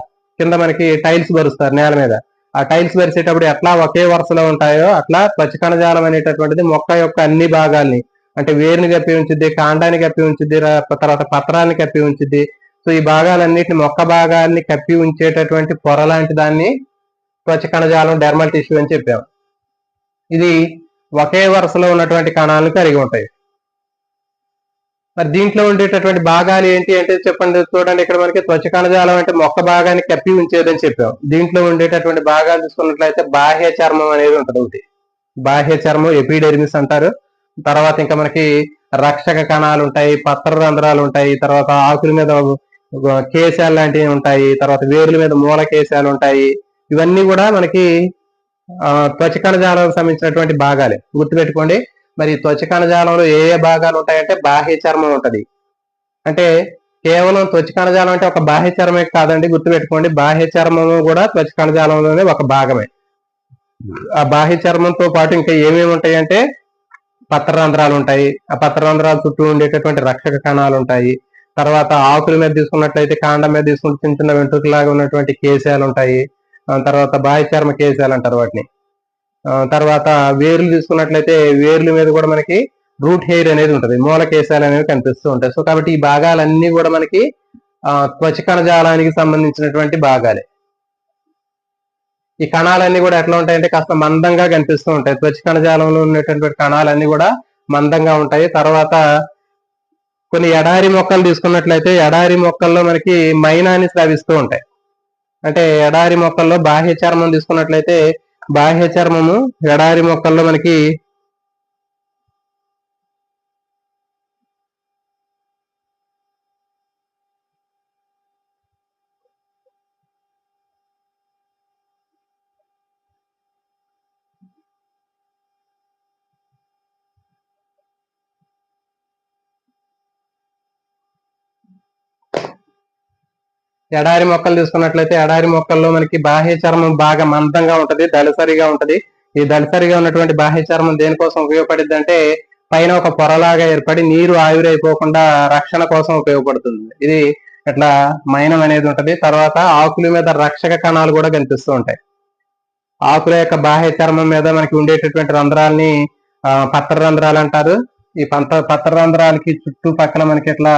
కింద మనకి టైల్స్ పరుస్తారు నేల మీద. ఆ టైల్స్ పరిచేటప్పుడు ఎట్లా ఒకే వరుసలో ఉంటాయో అట్లా త్వచ కణజాలం అనేటటువంటిది మొక్క యొక్క అన్ని భాగాల్ని అంటే వేరుని కప్పి ఉంచుద్ది, కాండాన్ని కప్పి ఉంచుద్ది, తర్వాత పత్రాన్ని కప్పి ఉంచుద్ది. సో ఈ భాగాలన్నిటిని మొక్క భాగాల్ని కప్పి ఉంచేటటువంటి పొర లాంటి దాన్ని త్వచ కణజాలం డెర్మల్ టిష్యూ అని చెప్పాం. ఇది ఒకే వరుసలో ఉన్నటువంటి కణాలను కలిగి ఉంటాయి. మరి దీంట్లో ఉండేటటువంటి భాగాలు ఏంటి అంటే చెప్పండి, చూడండి ఇక్కడ మనకి త్వచ కణజాలం అంటే మొక్క భాగాన్ని కప్పి ఉంచేదని చెప్పాం. దీంట్లో ఉండేటటువంటి భాగాలు తీసుకున్నట్లయితే బాహ్య చర్మం అనేది ఉంటుంది. ఒకటి బాహ్య చర్మం ఎపిడెర్మిస్ అంటారు. తర్వాత ఇంకా మనకి రక్షక కణాలు ఉంటాయి, పత్ర రంధ్రాలు ఉంటాయి, తర్వాత ఆకుల మీద కేశాలు లాంటివి ఉంటాయి, తర్వాత వేర్ల మీద మూల కేశాలు ఉంటాయి. ఇవన్నీ కూడా మనకి త్వచ కణజాలానికి సంబంధించినటువంటి భాగాలే. గుర్తుపెట్టుకోండి, మరి త్వచ కణజాలంలో ఏ ఏ భాగాలు ఉంటాయంటే బాహ్య చర్మం ఉంటది. అంటే కేవలం త్వచ కణజాలం అంటే ఒక బాహ్య చర్మే కాదండి, గుర్తుపెట్టుకోండి, బాహ్య చర్మము కూడా త్వచ కణజాలంలోనే ఒక భాగమే. ఆ బాహ్య చర్మంతో పాటు ఇంకా ఏమేమి ఉంటాయంటే పత్రరంధ్రాలు ఉంటాయి. ఆ పత్రరంధ్రాల చుట్టూ ఉండేటటువంటి రక్షక కణాలు ఉంటాయి. తర్వాత ఆకుల మీద తీసుకున్నట్లయితే కాండం మీద తీసుకుంటే చిన్న చిన్న వెంట్రుకలాగా ఉన్నటువంటి కేశాలు ఉంటాయి. తర్వాత బాహ్యచర్మ కేశాలు అంటారు వాటిని. తర్వాత వేర్లు తీసుకున్నట్లయితే వేర్ల మీద కూడా మనకి రూట్ హెయిర్ అనేది ఉంటుంది, మూల కేశాలు అనేవి కనిపిస్తూ ఉంటాయి. సో కాబట్టి ఈ భాగాలన్నీ కూడా మనకి త్వచ కణజాలానికి సంబంధించినటువంటి భాగాలే. ఈ కణాలన్నీ కూడా ఎట్లా ఉంటాయంటే కాస్త మందంగా కనిపిస్తూ ఉంటాయి. త్వచ కణజాలంలో ఉన్నటువంటి కణాలన్నీ కూడా మందంగా ఉంటాయి. తర్వాత కొన్ని ఎడారి మొక్కలు తీసుకున్నట్లయితే ఎడారి మొక్కల్లో మనకి మైనాన్ని స్రవిస్తూ ఉంటాయి. అంటే ఎడారి మొక్కల్లో బాహ్య చర్మం తీసుకున్నట్లయితే బాహ్య చర్మము ఎడారి మొక్కల్లో మనకి ఎడారి మొక్కలు తీసుకున్నట్లయితే ఎడారి మొక్కల్లో మనకి బాహ్య చర్మం బాగా మందంగా ఉంటది, దళసరిగా ఉంటది. ఈ దళసరిగా ఉన్నటువంటి బాహ్య చర్మం దేనికోసం ఉపయోగపడుద్ది అంటే పైన ఒక పొరలాగా ఏర్పడి నీరు ఆవిరైపోకుండా రక్షణ కోసం ఉపయోగపడుతుంది. ఇది ఇట్లా మైనం అనేది ఉంటది. తర్వాత ఆకుల మీద రక్షక కణాలు కూడా కనిపిస్తూ ఉంటాయి. ఆకుల యొక్క బాహ్య చర్మం మీద మనకి ఉండేటటువంటి రంధ్రాలని పత్ర రంధ్రాలు అంటారు. ఈ పత్ర రంధ్రాలకి చుట్టూ పక్కన మనకి ఇట్లా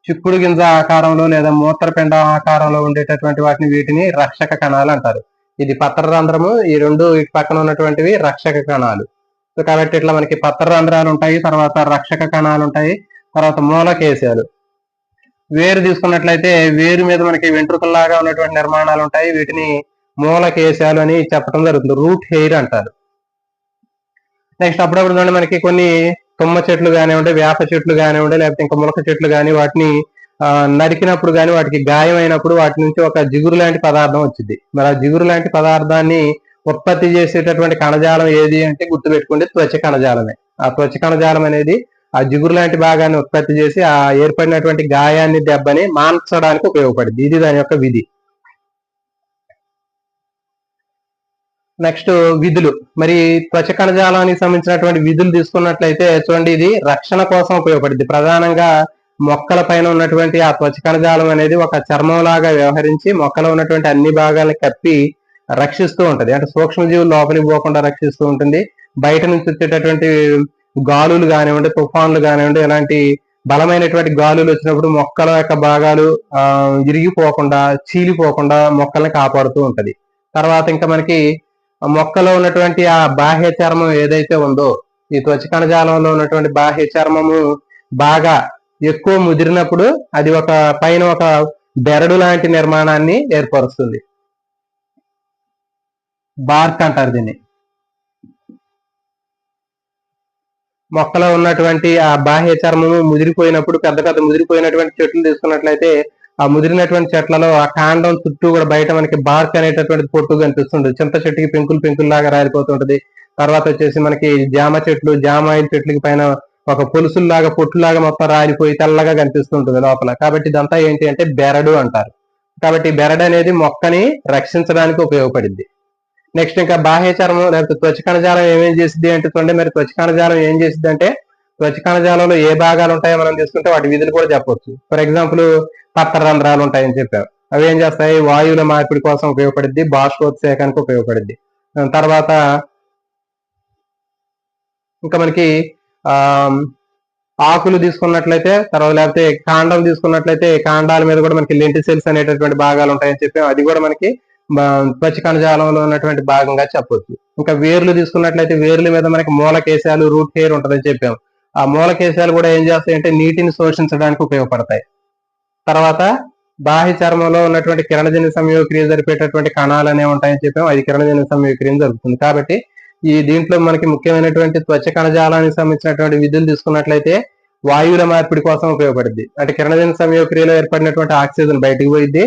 చిక్కుడు గింజ ఆకారంలో లేదా మూత్రపిండ ఆకారంలో ఉండేటటువంటి వీటిని రక్షక కణాలు అంటారు. ఇది పత్ర రంధ్రము, ఈ రెండు ఇటు పక్కన ఉన్నటువంటివి రక్షక కణాలు. సో కాబట్టి ఇట్లా మనకి పత్ర రంధ్రాలు ఉంటాయి, తర్వాత రక్షక కణాలు ఉంటాయి, తర్వాత మూలకేశాలు. వేరు తీసుకున్నట్లయితే వేరు మీద మనకి వెంట్రుకల్లాగా ఉన్నటువంటి నిర్మాణాలు ఉంటాయి. వీటిని మూలకేశాలు అని చెప్పడం జరుగుతుంది, రూట్ హెయిర్ అంటారు. నెక్స్ట్ అప్పుడప్పుడు మనకి కొన్ని తుమ్మ చెట్లు కానివ్వండి, వేప చెట్లు కానివ్వండి, లేకపోతే ఇంకా ములక చెట్లు కానీ వాటిని నరికినప్పుడు కానీ వాటికి గాయమైనప్పుడు వాటి నుంచి ఒక జిగురు లాంటి పదార్థం వచ్చింది. మరి ఆ జిగురు లాంటి పదార్థాన్ని ఉత్పత్తి చేసేటటువంటి కణజాలం ఏది అంటే గుర్తుపెట్టుకోండి, త్వచ కణజాలమే. ఆ త్వచ కణజాలం అనేది ఆ జిగురు లాంటి భాగాన్ని ఉత్పత్తి చేసి ఆ ఏర్పడినటువంటి గాయాన్ని దెబ్బని మాన్చడానికి ఉపయోగపడింది. ఇది దాని యొక్క విధి. నెక్స్ట్ విధులు. మరి త్వచ కణజాలానికి సంబంధించినటువంటి విధులు తీసుకున్నట్లయితే చూడండి, ఇది రక్షణ కోసం ఉపయోగపడింది. ప్రధానంగా మొక్కల పైన ఉన్నటువంటి ఆ త్వచ కణజాలం అనేది ఒక చర్మం లాగా వ్యవహరించి మొక్కలో ఉన్నటువంటి అన్ని భాగాలను కప్పి రక్షిస్తూ ఉంటది. అంటే సూక్ష్మజీవులు లోపలికి పోకుండా రక్షిస్తూ ఉంటుంది. బయట నుంచి వచ్చేటటువంటి గాలులు కానివ్వండి, తుఫాన్లు కానివ్వండి, ఇలాంటి బలమైనటువంటి గాలులు వచ్చినప్పుడు మొక్కల యొక్క భాగాలు ఇరిగిపోకుండా చీలిపోకుండా మొక్కల్ని కాపాడుతూ ఉంటది. తర్వాత ఇంకా మనకి మొక్కలో ఉన్నటువంటి ఆ బాహ్య చర్మం ఏదైతే ఉందో, ఈ త్వచ కణజాలంలో ఉన్నటువంటి బాహ్య చర్మము బాగా ఎక్కువ ముదిరినప్పుడు అది ఒక పైన ఒక బెరడు లాంటి నిర్మాణాన్ని ఏర్పరుస్తుంది. బార్క్ అంటారు దీన్ని. మొక్కలో ఉన్నటువంటి ఆ బాహ్య చర్మము ముదిరిపోయినప్పుడు పెద్ద పెద్ద ముదిరిపోయినటువంటి చెట్లు తీసుకున్నట్లయితే ఆ ముదిరినటువంటి చెట్లలో ఆ కాండం చుట్టూ కూడా బయట మనకి బార్క్ అనేటటువంటి పొట్టు కనిపిస్తుంది. చింత చెట్టుకి పెంకులు లాగా రాలిపోతుంటది. తర్వాత వచ్చేసి మనకి జామ చెట్లు, జామాయిల చెట్లకి పైన ఒక పొలుసుల్లాగా పొట్టులాగా మొత్తం రాలిపోయి తెల్లగా కనిపిస్తుంటుంది లోపల. కాబట్టి ఇదంతా ఏంటి అంటే బెరడు అంటారు. కాబట్టి బెరడు అనేది మొక్కని రక్షించడానికి ఉపయోగపడింది. నెక్స్ట్ ఇంకా బాహ్య చర్మం లేకపోతే త్వచ కణజాలం ఏమేం చేసిద్ది అంటే చూడండి, మరి త్వచ కణజాలం ఏం చేసిద్ది అంటే త్వచ కణజాలంలో ఏ భాగాలు ఉంటాయో మనం తీసుకుంటే వాటి విధులు కూడా చెప్పవచ్చు. ఫర్ ఎగ్జాంపుల్ పత్ర రంధ్రాలు ఉంటాయని చెప్పారు. అవి ఏం చేస్తాయి? వాయువుల మార్పిడి కోసం ఉపయోగపడిద్ది, బాష్పోత్సేకానికి ఉపయోగపడిద్ది. తర్వాత ఇంకా మనకి ఆకులు తీసుకున్నట్లయితే, తర్వాత లేకపోతే కాండం తీసుకున్నట్లయితే కాండాల మీద కూడా మనకి లెంటిసెల్స్ అనేటటువంటి భాగాలు ఉంటాయని చెప్పాం. అది కూడా మనకి త్వచ కణజాలంలో ఉన్నటువంటి భాగంగా చెప్పొచ్చు. ఇంకా వేర్లు తీసుకున్నట్లయితే వేర్ల మీద మనకి మూలకేశాలు, రూట్ హెయిర్ ఉంటుందని చెప్పాం. ఆ మూలకేశాలు కూడా ఏం చేస్తాయంటే నీటిని శోషించడానికి ఉపయోగపడతాయి. తర్వాత బాహ్య చర్మంలో ఉన్నటువంటి కిరణజన్య సంయోగక్రియ జరిపేటటువంటి కణాలు అనేవి ఉంటాయని చెప్పాం. అది కిరణజన్య సంయోగక్రియ జరుగుతుంది. కాబట్టి ఈ దీంట్లో మనకి ముఖ్యమైనటువంటి త్వచ కణజాలానికి సంబంధించినటువంటి విధులు తీసుకున్నట్లయితే వాయువుల మార్పిడి కోసం ఉపయోగపడుద్ది. అంటే కిరణజన్య సంయోగక్రియలో ఏర్పడినటువంటి ఆక్సిజన్ బయటకు పోయిద్ది,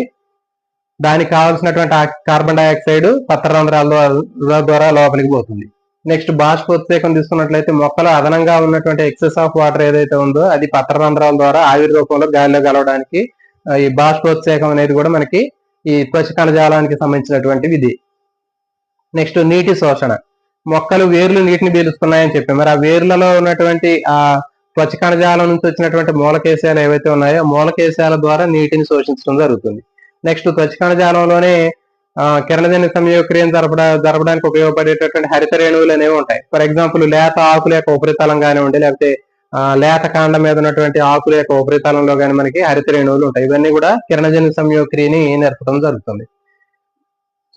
దానికి కావాల్సినటువంటి కార్బన్ డైఆక్సైడ్ పత్ర రంధ్రాల ద్వారా లోపలికి పోతుంది. నెక్స్ట్ బాష్పోత్సేకం తీసుకున్నట్లయితే మొక్కలో అదనంగా ఉన్నటువంటి ఎక్సెస్ ఆఫ్ వాటర్ ఏదైతే ఉందో అది పత్ర రంధ్రాల ద్వారా ఆవిరి రూపంలో గాలిలో కలవడానికి ఈ బాష్పోత్సేకం అనేది కూడా మనకి ఈ త్వచ కణజాలానికి సంబంధించినటువంటి విధి. నెక్స్ట్ నీటి శోషణ. మొక్కలు వేర్లు నీటిని పీలుస్తున్నాయని చెప్పాం. మరి ఆ వేర్లలో ఉన్నటువంటి ఆ త్వచ కణజాలం నుంచి వచ్చినటువంటి మూలకేశాలు ఏవైతే ఉన్నాయో మూలకేశాల ద్వారా నీటిని శోషించడం జరుగుతుంది. నెక్స్ట్ త్వచ కణజాలంలోనే కిరణజన్య సంయోగక్రియను జరపడానికి ఉపయోగపడేటటువంటి హరిత రేణువులు అనేవి ఉంటాయి. ఫర్ ఎగ్జాంపుల్ లేత ఆకుల యొక్క ఉపరితలం కానివ్వండి, లేకపోతే లేత కాండం మీద ఉన్నటువంటి ఆకుల యొక్క ఉపరితలంలో కానీ మనకి హరిత రేణువులు ఉంటాయి. ఇవన్నీ కూడా కిరణజన్య సంయోగక్రియని నేర్పడం జరుగుతుంది.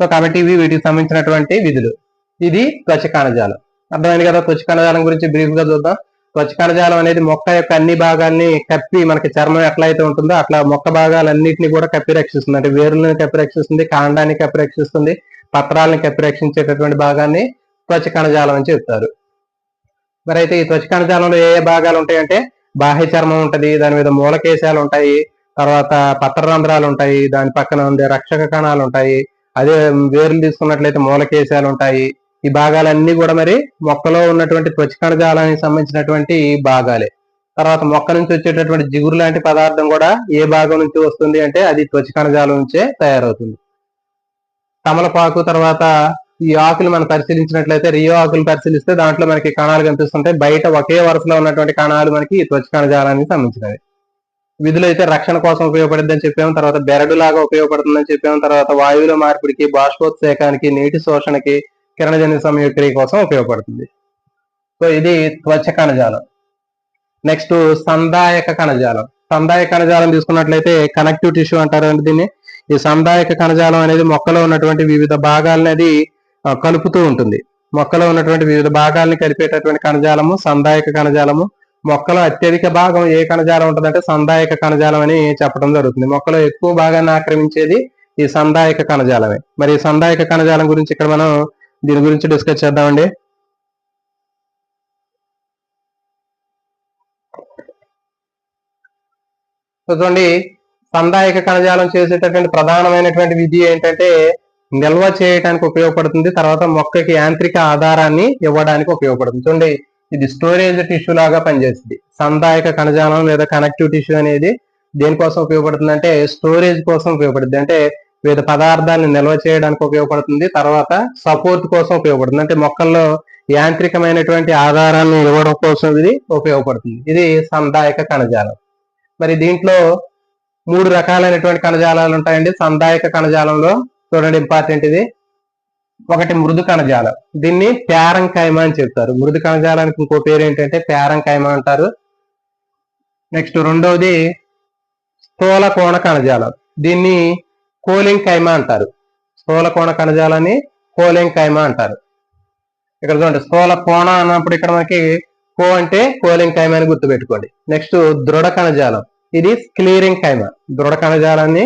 సో కాబట్టి ఇవి వీటికి సంబంధించినటువంటి విధులు. ఇది త్వచ కణజాలం. అర్థమైంది కదా. త్వచ కణజాలం గురించి బ్రీఫ్ గా చూద్దాం. త్వచ కణజాలం అనేది మొక్క యొక్క అన్ని భాగాల్ని కప్పి, మనకి చర్మం ఎట్లా అయితే ఉంటుందో అట్లా మొక్క భాగాలన్నింటినీ కూడా కప్పి రక్షిస్తుంది. అంటే వేరులను కప్పి రక్షిస్తుంది, కాండాన్ని కప్పి రక్షిస్తుంది, పత్రాలను కప్పి రక్షించేటటువంటి భాగాన్ని త్వచ కణజాలం అని చెప్తారు. మరి అయితే ఈ త్వచ కణజాలంలో ఏ ఏ భాగాలు ఉంటాయంటే బాహ్య చర్మం ఉంటది, దాని మీద మూలకేశాలు ఉంటాయి, తర్వాత పత్రరంధ్రాలు ఉంటాయి, దాని పక్కన ఉండే రక్షక కణాలు ఉంటాయి, అదే వేర్లు తీసుకున్నట్లయితే మూలకేశాలు ఉంటాయి. ఈ భాగాలన్నీ కూడా మరి మొక్కలో ఉన్నటువంటి త్వచ కణజాలానికి సంబంధించినటువంటి భాగాలే. తర్వాత మొక్క నుంచి వచ్చేటటువంటి జిగురు లాంటి పదార్థం కూడా ఏ భాగం నుంచి వస్తుంది అంటే అది త్వచ కణజాలం నుంచే తయారవుతుంది. తమలపాకు తర్వాత ఈ ఆకులు మనం పరిశీలించినట్లయితే రియో ఆకులు పరిశీలిస్తే దాంట్లో మనకి కణాలు కనిపిస్తుంటాయి. బయట ఒకే వరుసలో ఉన్నటువంటి కణాలు మనకి త్వచ కణజాలానికి సంబంధించినవి. విధులు అయితే రక్షణ కోసం ఉపయోగపడుతుందని చెప్పాము, తర్వాత బెరడు లాగా ఉపయోగపడుతుందని చెప్పాము, తర్వాత వాయువుల మార్పిడికి, బాష్పోత్సేకానికి, నీటి శోషణకి, కిరణజన్య సంయోగక్రియ కోసం ఉపయోగపడుతుంది. సో ఇది త్వచ కణజాలం. నెక్స్ట్ సందాయక కణజాలం. సందాయక కణజాలం తీసుకున్నట్లయితే కనెక్టివ్ టిష్యూ అంటారు దీన్ని. ఈ సందాయక కణజాలం అనేది మొక్కలో ఉన్నటువంటి వివిధ భాగాలనేది కలుపుతూ ఉంటుంది. మొక్కలో ఉన్నటువంటి వివిధ భాగాల్ని కలిపేటటువంటి కణజాలము సందాయక కణజాలము. మొక్కలో అత్యధిక భాగం ఏ కణజాలం ఉంటుందంటే సందాయక కణజాలం అని చెప్పడం జరుగుతుంది. మొక్కలో ఎక్కువ భాగాన్ని ఆక్రమించేది ఈ సందాయక కణజాలమే. మరి ఈ సందాయక కణజాలం గురించి ఇక్కడ మనం దీని గురించి డిస్కస్ చేద్దామండి. చూడండి, సందాయక కణజాలం చేసేటటువంటి ప్రధానమైనటువంటి విధి ఏంటంటే నిల్వ చేయడానికి ఉపయోగపడుతుంది, తర్వాత మొక్కకి యాంత్రిక ఆధారాన్ని ఇవ్వడానికి ఉపయోగపడుతుంది. చూడండి, ఇది స్టోరేజ్ టిష్యూ లాగా పనిచేస్తుంది. సందాయక కణజాలం లేదా కనెక్టివ్ టిష్యూ అనేది దేనికోసం ఉపయోగపడుతుంది అంటే స్టోరేజ్ కోసం ఉపయోగపడుతుంది. అంటే వివిధ పదార్థాన్ని నిల్వ చేయడానికి ఉపయోగపడుతుంది, తర్వాత సపోర్ట్ కోసం ఉపయోగపడుతుంది. అంటే మొక్కల్లో యాంత్రికమైనటువంటి ఆధారాన్ని ఇవ్వడం కోసం ఇది ఉపయోగపడుతుంది. ఇది సందాయక కణజాలం. మరి దీంట్లో 3 రకాలైనటువంటి కణజాలాలు ఉంటాయండి సందాయక కణజాలంలో. చూడండి, ఇంపార్టెంట్ ఇది. ఒకటి మృదు కణజాలం, దీన్ని ప్యారంకైమా అని చెప్తారు. మృదు కణజాలానికి ఇంకో పేరు ఏంటంటే ప్యారంకైమా అంటారు. నెక్స్ట్ రెండవది స్థూల కోణ కణజాలం, దీన్ని కోలింకైమా అంటారు. స్థూల కోణ కణజాలాన్ని కోలింకైమా అంటారు. ఇక్కడ చూడండి, స్థూల కోణ అన్నప్పుడు ఇక్కడ మనకి కో అంటే కోలింకైమా అని గుర్తుపెట్టుకోండి. నెక్స్ట్ దృఢ కణజాలం, ఇది స్క్లీరింకైమా. దృఢ కణజాలాన్ని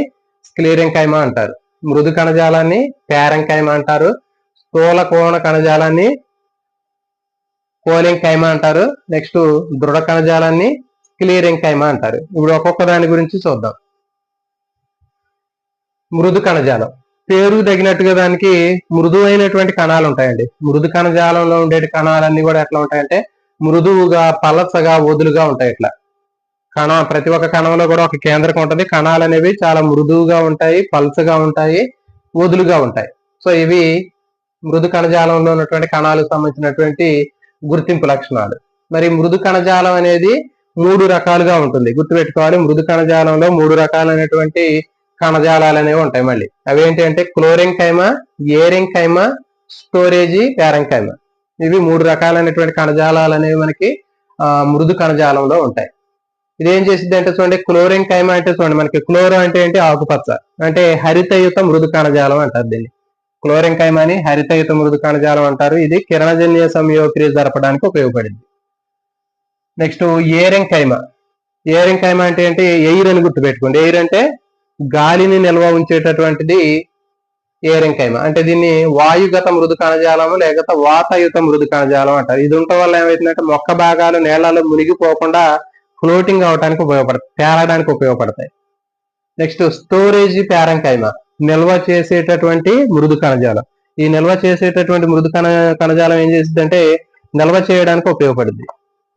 స్క్లీరింకైమా అంటారు. మృదు కణజాలాన్ని ప్యారంకైమా అంటారు. స్థూల కోణ కణజాలాన్ని కోలింకైమా అంటారు. నెక్స్ట్ దృఢ కణజాలాన్ని స్క్లీరింకైమా అంటారు. ఇప్పుడు ఒక్కొక్క దాని గురించి చూద్దాం. మృదు కణజాలం పేరు తగినట్టుగా దానికి మృదువైనటువంటి కణాలు ఉంటాయండి. మృదు కణజాలంలో ఉండే కణాలన్నీ కూడా ఎట్లా ఉంటాయంటే మృదువుగా, పలచగా, వదులుగా ఉంటాయి. ఇట్లా ప్రతి ఒక్క కణంలో కూడా ఒక కేంద్రకం ఉంటుంది. కణాలు అనేవి చాలా మృదువుగా ఉంటాయి, పలచగా ఉంటాయి, వదులుగా ఉంటాయి. సో ఇవి మృదు కణజాలంలో ఉన్నటువంటి కణాలకు సంబంధించినటువంటి గుర్తింపు లక్షణాలు. మరి మృదు కణజాలం అనేది 3 రకాలుగా ఉంటుంది, గుర్తుపెట్టుకోవాలి. మృదు కణజాలంలో 3 రకాలైనటువంటి కణజాలాలు అనేవి ఉంటాయి. మళ్ళీ అవేంటి అంటే క్లోరింకైమా, ఏరింకైమా, స్టోరేజీ, ప్యారంకైమా. ఇవి 3 రకాలైనటువంటి కణజాలాలు అనేవి మనకి మృదు కణజాలంలో ఉంటాయి. ఇదేం చేసింది అంటే చూడండి, క్లోరింకైమా అంటే చూడండి, మనకి క్లోరో అంటే ఏంటి, ఆకుపచ్చ, అంటే హరితయుత మృదు కణజాలం అంటారు దీన్ని. క్లోరింకైమాని హరితయుత మృదు కణజాలం అంటారు. ఇది కిరణజన్య సంయోగక్రియ జరపడానికి ఉపయోగపడింది. నెక్స్ట్ ఏరింకైమా. ఏరింకైమా అంటే ఏంటి, ఎయిర్ అని గుర్తుపెట్టుకోండి. ఎయిర్ అంటే గాలిని నిల్వ ఉంచేటటువంటిది ఏరింకైమా. అంటే దీన్ని వాయుగత మృదు కణజాలము లేకపోతే వాతయుత మృదు కణజాలం అంటారు. ఇది ఉండటం వల్ల ఏమవుతుందంటే మొక్క భాగాలు నేలలో మునిగిపోకుండా ఫ్లోటింగ్ అవడానికి ఉపయోగపడతాయి, తేలడానికి ఉపయోగపడతాయి. నెక్స్ట్ స్టోరేజీ ప్యారంకైమా, నిల్వ చేసేటటువంటి మృదు కణజాలం. ఈ నిల్వ చేసేటటువంటి మృదు కణజాలం ఏం చేసిందంటే నిల్వ చేయడానికి ఉపయోగపడుద్ది.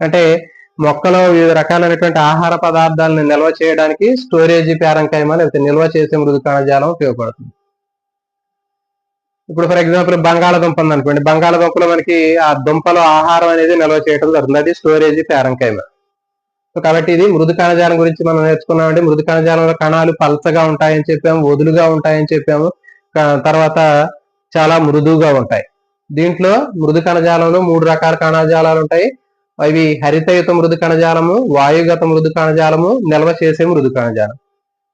అంటే మొక్కలో వివిధ రకాలైనటువంటి ఆహార పదార్థాలను నిల్వ చేయడానికి స్టోరేజీ ప్యారంకైమా లేకపోతే నిల్వ చేసే మృదు కణజాలం ఉపయోగపడుతుంది. ఇప్పుడు ఫర్ ఎగ్జాంపుల్ బంగాళాదుంప ఉంది అనుకోండి, బంగాళాదుంపలో మనకి ఆ దుంపలో ఆహారం అనేది నిల్వ చేయడం జరుగుతుంది, అది స్టోరేజ్ ప్యారంకైమ. సో కాబట్టి ఇది మృదు కణజాలం గురించి మనం నేర్చుకున్నామంటే, మృదు కణజాలంలో కణాలు పల్చగా ఉంటాయని చెప్పాము, వదులుగా ఉంటాయని చెప్పాము, తర్వాత చాలా మృదువుగా ఉంటాయి. దీంట్లో మృదు కణజాలంలో 3 రకాల కణజాలాలు ఉంటాయి. అవి హరితయుత మృదు కణజాలము, వాయుగత మృదు కణజాలము, నిల్వ చేసే మృదు కణజాలం.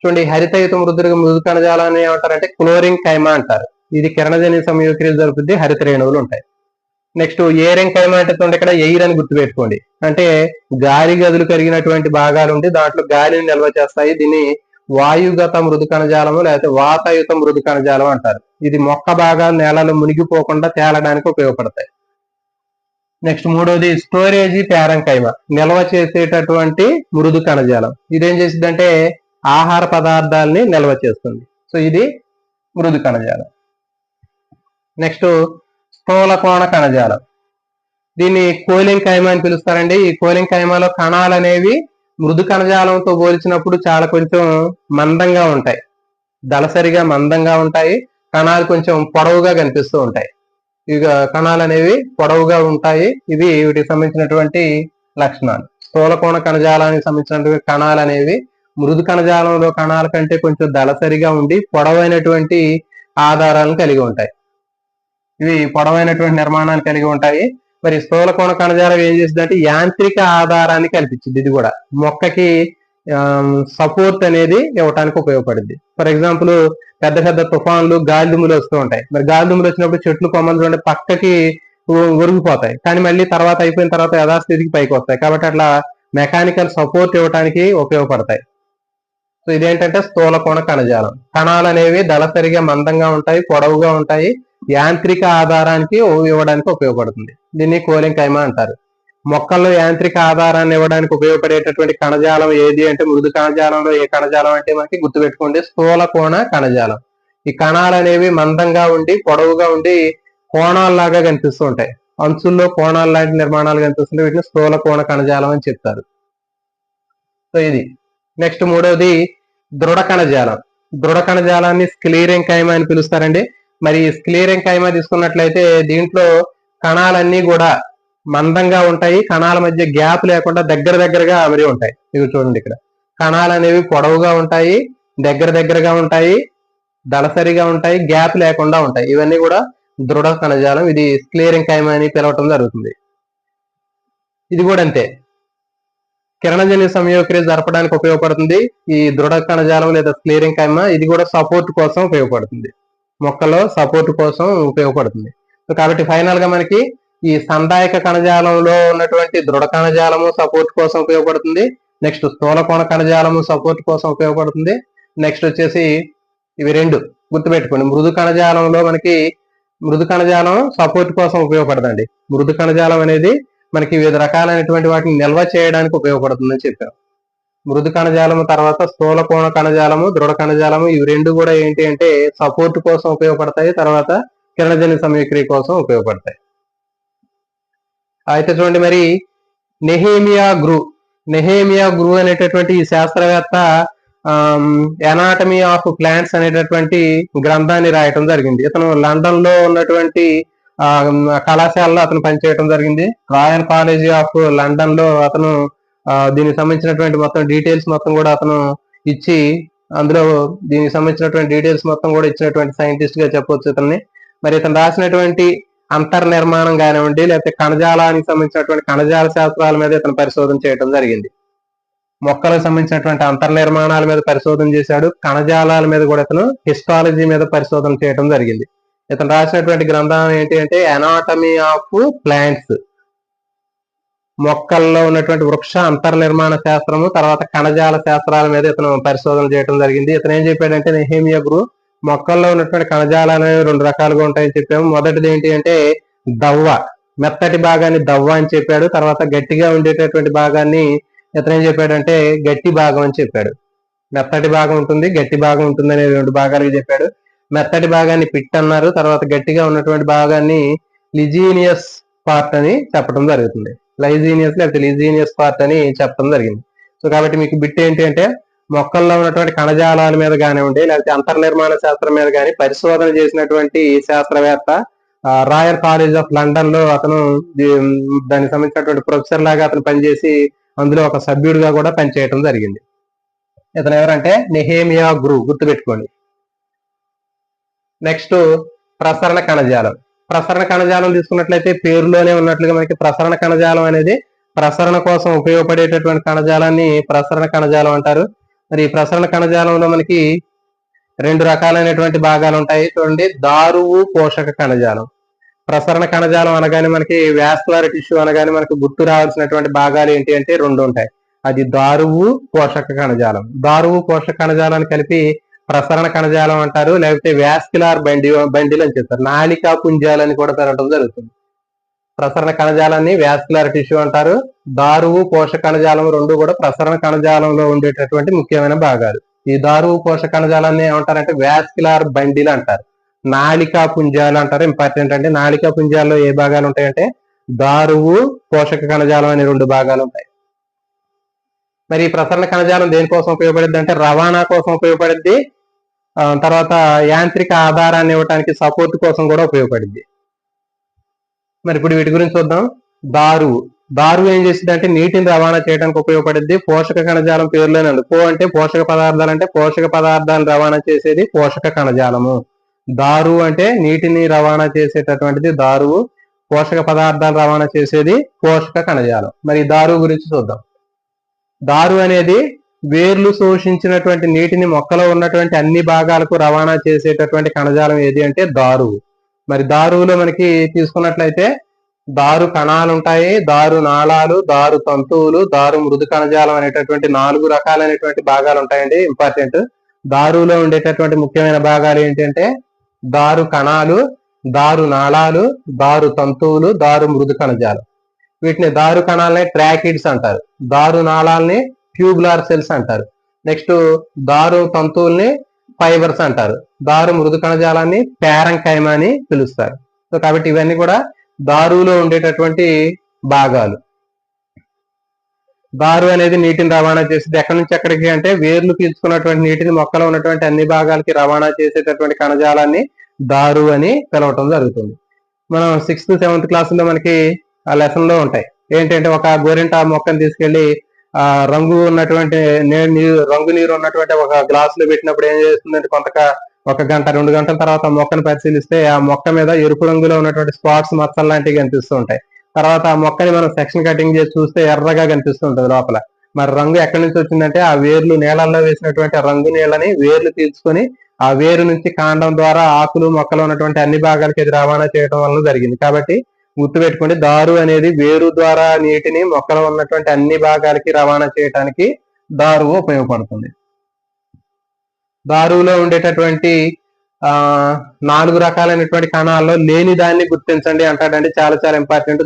చూడండి, హరితయుత మృదు కణజాలాన్ని ఏమంటారంటే క్లోరిన్ కైమా అంటారు. ఇది కిరణజన్య సంయోగక్రియ జరుగుతుంది, హరిత రేణువులు ఉంటాయి. నెక్స్ట్ ఏరెన్ కైమా అంటే ఇక్కడ ఎయిర్ అని గుర్తుపెట్టుకోండి, అంటే గాలి గదులు కరిగినటువంటి భాగాలు ఉండి దాంట్లో గాలిని నిల్వ చేస్తాయి. దీన్ని వాయుగత మృదు కణజాలము లేకపోతే వాతయుత మృదు కణజాలం అంటారు. ఇది మొక్క భాగాలు నేలలో మునిగిపోకుండా తేలడానికి ఉపయోగపడతాయి. నెక్స్ట్ మూడోది స్టోరేజీ ప్యారంకైమా, నిల్వ చేసేటటువంటి మృదు కణజాలం. ఇదేం చేసిద్దంటే ఆహార పదార్థాలని నిల్వ చేస్తుంది. సో ఇది మృదు కణజాలం. నెక్స్ట్ స్థూల కోణ కణజాలం, దీన్ని కోలింగ్ కైమా అని పిలుస్తారండి. ఈ కోలింగ్ కైమాలో కణాలు అనేవి మృదు కణజాలంతో పోల్చినప్పుడు చాలా కొంచెం మందంగా ఉంటాయి, దళసరిగా మందంగా ఉంటాయి. కణాలు కొంచెం పొడవుగా కనిపిస్తూ ఉంటాయి. ఇక కణాలు అనేవి పొడవుగా ఉంటాయి. ఇవి వీటికి సంబంధించినటువంటి లక్షణాలు. స్థూల కోణ కణజాలానికి సంబంధించినటువంటి కణాలు అనేవి మృదు కణజాలంలో కణాల కంటే కొంచెం దళసరిగా ఉండి పొడవైనటువంటి ఆధారాలను కలిగి ఉంటాయి. ఇవి పొడవైనటువంటి నిర్మాణాన్ని కలిగి ఉంటాయి. మరి స్థూల కోణ కణజాలం ఏం చేస్తుందంటే యాంత్రిక ఆధారాన్ని కల్పించింది. ఇది కూడా మొక్కకి సపోర్ట్ అనేది ఇవ్వడానికి ఉపయోగపడింది. ఫర్ ఎగ్జాంపుల్ పెద్ద పెద్ద తుఫాన్లు గాలిదుమ్ములు వస్తూ ఉంటాయి. మరి గాలిదుమ్ములు వచ్చినప్పుడు చెట్లు కొమ్మలు చూడండి పక్కకి ఒరిగిపోతాయి, కానీ మళ్ళీ తర్వాత అయిపోయిన తర్వాత యథాస్థితికి పైకి వస్తాయి. కాబట్టి అట్లా మెకానికల్ సపోర్ట్ ఇవ్వడానికి ఉపయోగపడతాయి. సో ఇదేంటంటే స్థూల కోణ కణజాలం. కణాలు అనేవి దళసరిగా మందంగా ఉంటాయి, పొడవుగా ఉంటాయి, యాంత్రిక ఆధారానికి ఇవ్వడానికి ఉపయోగపడుతుంది. దీన్ని కోలింగ్ కైమా అంటారు. మొక్కల్లో యాంత్రిక ఆధారాన్ని ఇవ్వడానికి ఉపయోగపడేటటువంటి కణజాలం ఏది అంటే మృదు కణజాలంలో ఏ కణజాలం అంటే మనకి గుర్తుపెట్టుకోండి, స్థూల కోణ కణజాలం. ఈ కణాలు అనేవి మందంగా ఉండి పొడవుగా ఉండి కోణాల్లాగా కనిపిస్తూ ఉంటాయి, అంచుల్లో కోణాలు లాంటి నిర్మాణాలు కనిపిస్తుంటాయి. వీటిని స్థూల కోణ కణజాలం అని చెప్తారు. సో ఇది. నెక్స్ట్ మూడవది దృఢ కణజాలం. దృఢ కణజాలాన్ని స్క్లీరెన్ కైమా అని పిలుస్తారండి. మరి స్క్లీరెన్ కైమా తీసుకున్నట్లయితే దీంట్లో కణాలన్నీ కూడా మందంగా ఉంటాయి, కణాల మధ్య గ్యాప్ లేకుండా దగ్గరగా అమరి ఉంటాయి. ఇవి చూడండి, ఇక్కడ కణాలు అనేవి పొడవుగా ఉంటాయి, దగ్గరగా ఉంటాయి, దళసరిగా ఉంటాయి, గ్యాప్ లేకుండా ఉంటాయి. ఇవన్నీ కూడా దృఢ కణజాలం. ఇది స్క్లీరెన్ కైమా అని పిలవటం జరుగుతుంది. ఇది కూడా అంతే, కిరణజన్య సంయోగక్రియ జరపడానికి ఉపయోగపడుతుంది ఈ దృఢ కణజాలం లేదా స్క్లీరెన్ కైమా. ఇది కూడా సపోర్ట్ కోసం ఉపయోగపడుతుంది, మొక్కలో సపోర్ట్ కోసం ఉపయోగపడుతుంది. కాబట్టి ఫైనల్ గా మనకి ఈ సంధాయక కణజాలంలో ఉన్నటువంటి దృఢ కణజాలము సపోర్ట్ కోసం ఉపయోగపడుతుంది. నెక్స్ట్ స్థూల కోణ కణజాలము సపోర్ట్ కోసం ఉపయోగపడుతుంది. నెక్స్ట్ వచ్చేసి ఇవి రెండు గుర్తుపెట్టుకోండి, మృదు కణజాలంలో మనకి మృదు కణజాలం సపోర్ట్ కోసం ఉపయోగపడదండి. మృదు కణజాలం అనేది మనకి వివిధ రకాలైనటువంటి వాటిని నిల్వ చేయడానికి ఉపయోగపడుతుందని చెప్పాం. మృదు కణజాలము తర్వాత స్థూల కోణ కణజాలము, దృఢ కణజాలము, ఇవి రెండు కూడా ఏంటి అంటే సపోర్ట్ కోసం ఉపయోగపడతాయి, తర్వాత కిరణజన్య సంయోగక్రియ కోసం ఉపయోగపడతాయి. అయితే చూడండి, మరి నెహేమియా గ్రూ అనేటటువంటి ఈ శాస్త్రవేత్త ఎనాటమీ ఆఫ్ ప్లాంట్స్ అనేటటువంటి గ్రంథాన్ని రాయటం జరిగింది. ఇతను లండన్ లో ఉన్నటువంటి కళాశాలలో అతను పనిచేయడం జరిగింది. రాయల్ కాలేజీ ఆఫ్ లండన్ లో అతను దీనికి సంబంధించినటువంటి మొత్తం డీటెయిల్స్ మొత్తం కూడా అతను ఇచ్చి, అందులో దీనికి సంబంధించినటువంటి డీటెయిల్స్ మొత్తం కూడా ఇచ్చినటువంటి సైంటిస్ట్ గా చెప్పొచ్చు ఇతన్ని. మరి ఇతను రాసినటువంటి అంతర్నిర్మాణం కానివ్వండి, లేకపోతే కణజాలానికి సంబంధించినటువంటి కణజాల శాస్త్రాల మీద ఇతను పరిశోధన చేయడం జరిగింది. మొక్కలకు సంబంధించినటువంటి అంతర్నిర్మాణాల మీద పరిశోధన చేశాడు, కణజాలాల మీద కూడా ఇతను హిస్టాలజీ మీద పరిశోధన చేయడం జరిగింది. ఇతను రాసినటువంటి గ్రంథం ఏంటి అంటే ఎనాటమీ ఆఫ్ ప్లాంట్స్, మొక్కల్లో ఉన్నటువంటి వృక్ష అంతర్నిర్మాణ శాస్త్రము తర్వాత కణజాల శాస్త్రాల మీద ఇతను పరిశోధన చేయడం జరిగింది. ఇతను ఏం చెప్పాడంటే నెహేమియా గ్రూ, మొక్కల్లో ఉన్నటువంటి కణజాలాలు అనేవి రెండు రకాలుగా ఉంటాయని చెప్పాము. మొదటిది ఏంటి అంటే దవ్వ, మెత్తటి భాగాన్ని దవ్వ అని చెప్పాడు. తర్వాత గట్టిగా ఉండేటటువంటి భాగాన్ని ఇతను ఏం చెప్పాడంటే గట్టి భాగం అని చెప్పాడు. మెత్తటి భాగం ఉంటుంది, గట్టి భాగం ఉంటుంది అనే రెండు భాగాలుగా చెప్పాడు. మెత్తటి భాగాన్ని పిట్ అన్నారు, తర్వాత గట్టిగా ఉన్నటువంటి భాగాన్ని లిజీనియస్ పార్ట్ అని చెప్పడం జరుగుతుంది. లైజీనియస్ లేకపోతే లిజీనియస్ పార్ట్ అని చెప్పడం జరిగింది. సో కాబట్టి మీకు బిట్ ఏంటి అంటే మొక్కల్లో ఉన్నటువంటి కణజాలాల మీద కానివ్వండి, లేకపోతే అంతర్నిర్మాణ శాస్త్రం మీద కానీ పరిశోధన చేసినటువంటి శాస్త్రవేత్త. రాయల్ కాలేజ్ ఆఫ్ లండన్ లో అతను దానికి సంబంధించినటువంటి ప్రొఫెసర్ లాగా అతను పనిచేసి అందులో ఒక సభ్యుడిగా కూడా పనిచేయడం జరిగింది. ఇతను ఎవరంటే నెహేమియా గుర్తుపెట్టుకోండి. నెక్స్ట్ ప్రసరణ కణజాలం. ప్రసరణ కణజాలం తీసుకున్నట్లయితే పేరులోనే ఉన్నట్లుగా మనకి ప్రసరణ కణజాలం అనేది ప్రసరణ కోసం ఉపయోగపడేటటువంటి కణజాలాన్ని ప్రసరణ కణజాలం అంటారు. మరి ఈ ప్రసరణ కణజాలంలో మనకి 2 రకాలైనటువంటి భాగాలు ఉంటాయి. చూడండి, దారువు పోషక కణజాలం. ప్రసరణ కణజాలం అనగానే మనకి వాస్కులర్ టిష్యూ అనగానే మనకి గుర్తు రావాల్సినటువంటి భాగాలు ఏంటి అంటే 2 ఉంటాయి. అది దారువు పోషక కణజాలం. దారువు పోషక కణజాలాన్ని కలిపి ప్రసరణ కణజాలం అంటారు, లేకపోతే వాస్కులర్ బండిల్ అని చెప్తారు. నాళికా పుంజాలని కూడా పెరగడం జరుగుతుంది. ప్రసరణ కణజాలాన్ని వాస్కులర్ టిష్యూ అంటారు. దారువు పోషక కణజాలం 2 కూడా ప్రసరణ కణజాలంలో ఉండేటటువంటి ముఖ్యమైన భాగాలు. ఈ దారువు పోషక కణజాలాన్ని ఏమంటారంటే వాస్కులర్ బండిల్ అంటారు, నాళికా పుంజాలు అంటారు. ఇంపార్టెంట్ అంటే నాళికా పుంజాల్లో ఏ భాగాలు ఉంటాయంటే దారువు పోషక కణజాలం అనే 2 భాగాలు ఉంటాయి. మరి ఈ ప్రసరణ కణజాలం దేనికోసం ఉపయోగపడుద్ది అంటే రవాణా కోసం ఉపయోగపడుద్ది. తర్వాత యాంత్రిక ఆధారాన్ని ఇవ్వడానికి సపోర్ట్ కోసం కూడా ఉపయోగపడుద్ది. మరి ఇప్పుడు వీటి గురించి చూద్దాం. దారువు ఏం చేసింది అంటే నీటిని రవాణా చేయడానికి ఉపయోగపడుద్ది. పోషక కణజాలం పేరులోనే ఉంది. అంటే పోషక పదార్థాలు, అంటే పోషక పదార్థాలను రవాణా చేసేది పోషక కణజాలము. దారువు అంటే నీటిని రవాణా చేసేటటువంటిది దారువు, పోషక పదార్థాలు రవాణా చేసేది పోషక కణజాలం. మరి దారువు గురించి చూద్దాం. దారువు అనేది వేర్లు శోషించినటువంటి నీటిని మొక్కలో ఉన్నటువంటి అన్ని భాగాలకు రవాణా చేసేటటువంటి కణజాలం ఏది అంటే దారువు. మరి దారువులో మనకి తీసుకున్నట్లయితే దారు కణాలు ఉంటాయి, దారు నాళాలు, దారు తంతువులు, దారు మృదు కణజాలం అనేటటువంటి 4 రకాలైనటువంటి భాగాలు ఉంటాయండి. ఇంపార్టెంట్. దారువులో ఉండేటటువంటి ముఖ్యమైన భాగాలు ఏంటంటే దారు కణాలు, దారు నాళాలు, దారు తంతువులు, దారు మృదు కణజాలం. వీటిని దారు కణాలని ట్రాకిడ్స్ అంటారు, దారు నాళాలని ట్యూబులార్ సెల్స్ అంటారు, నెక్స్ట్ దారు తంతువుల్ని ఫైబర్స్ అంటారు, దారు మృదు కణజాలాన్ని ప్యారంకైమా అని పిలుస్తారు. సో కాబట్టి ఇవన్నీ కూడా దారువులో ఉండేటటువంటి భాగాలు. దారు అనేది నీటిని రవాణా చేసేది ఎక్కడి నుంచి ఎక్కడికి అంటే వేర్లు పీల్చుకున్నటువంటి నీటిని మొక్కలో ఉన్నటువంటి అన్ని భాగాలకి రవాణా చేసేటటువంటి కణజాలాన్ని దారు అని పిలవటం జరుగుతుంది. మనం 6th 7th క్లాసుల్లో మనకి ఆ లెసన్ లో ఉంటాయి. ఏంటంటే ఒక గోరింట మొక్కను తీసుకెళ్లి రంగు ఉన్నటువంటి రంగు నీరు ఉన్నటువంటి ఒక గ్లాస్ లో పెట్టినప్పుడు ఏం చేస్తుందంటే ఒక గంట 2 గంటల తర్వాత మొక్కను పరిశీలిస్తే ఆ మొక్క మీద ఎరుపు రంగులో ఉన్నటువంటి స్పాట్స్ మచ్చలు లాంటివి కనిపిస్తూ ఉంటాయి. తర్వాత ఆ మొక్కని మనం సెక్షన్ కటింగ్ చేసి చూస్తే ఎర్రగా కనిపిస్తూ ఉంటుంది లోపల. మరి రంగు ఎక్కడి నుంచి వచ్చిందంటే ఆ వేర్లు నేలల్లో వేసినటువంటి రంగు నీళ్ళని వేర్లు పీల్చుకొని ఆ వేరు నుంచి కాండం ద్వారా ఆకులు మొక్కలు ఉన్నటువంటి అన్ని భాగాలకి ఇది రవాణా చేయడం వల్ల జరిగింది. కాబట్టి గుర్తుపెట్టుకోండి, దారు అనేది వేరు ద్వారా నీటిని మొక్కలో ఉన్నటువంటి అన్ని భాగాలకి రవాణా చేయడానికి దారువు ఉపయోగపడుతుంది. దారువులో ఉండేటటువంటి 4 రకాలైనటువంటి కణాల్లో లేని దాన్ని గుర్తించండి అంటాడండి. చాలా చాలా ఇంపార్టెంట్.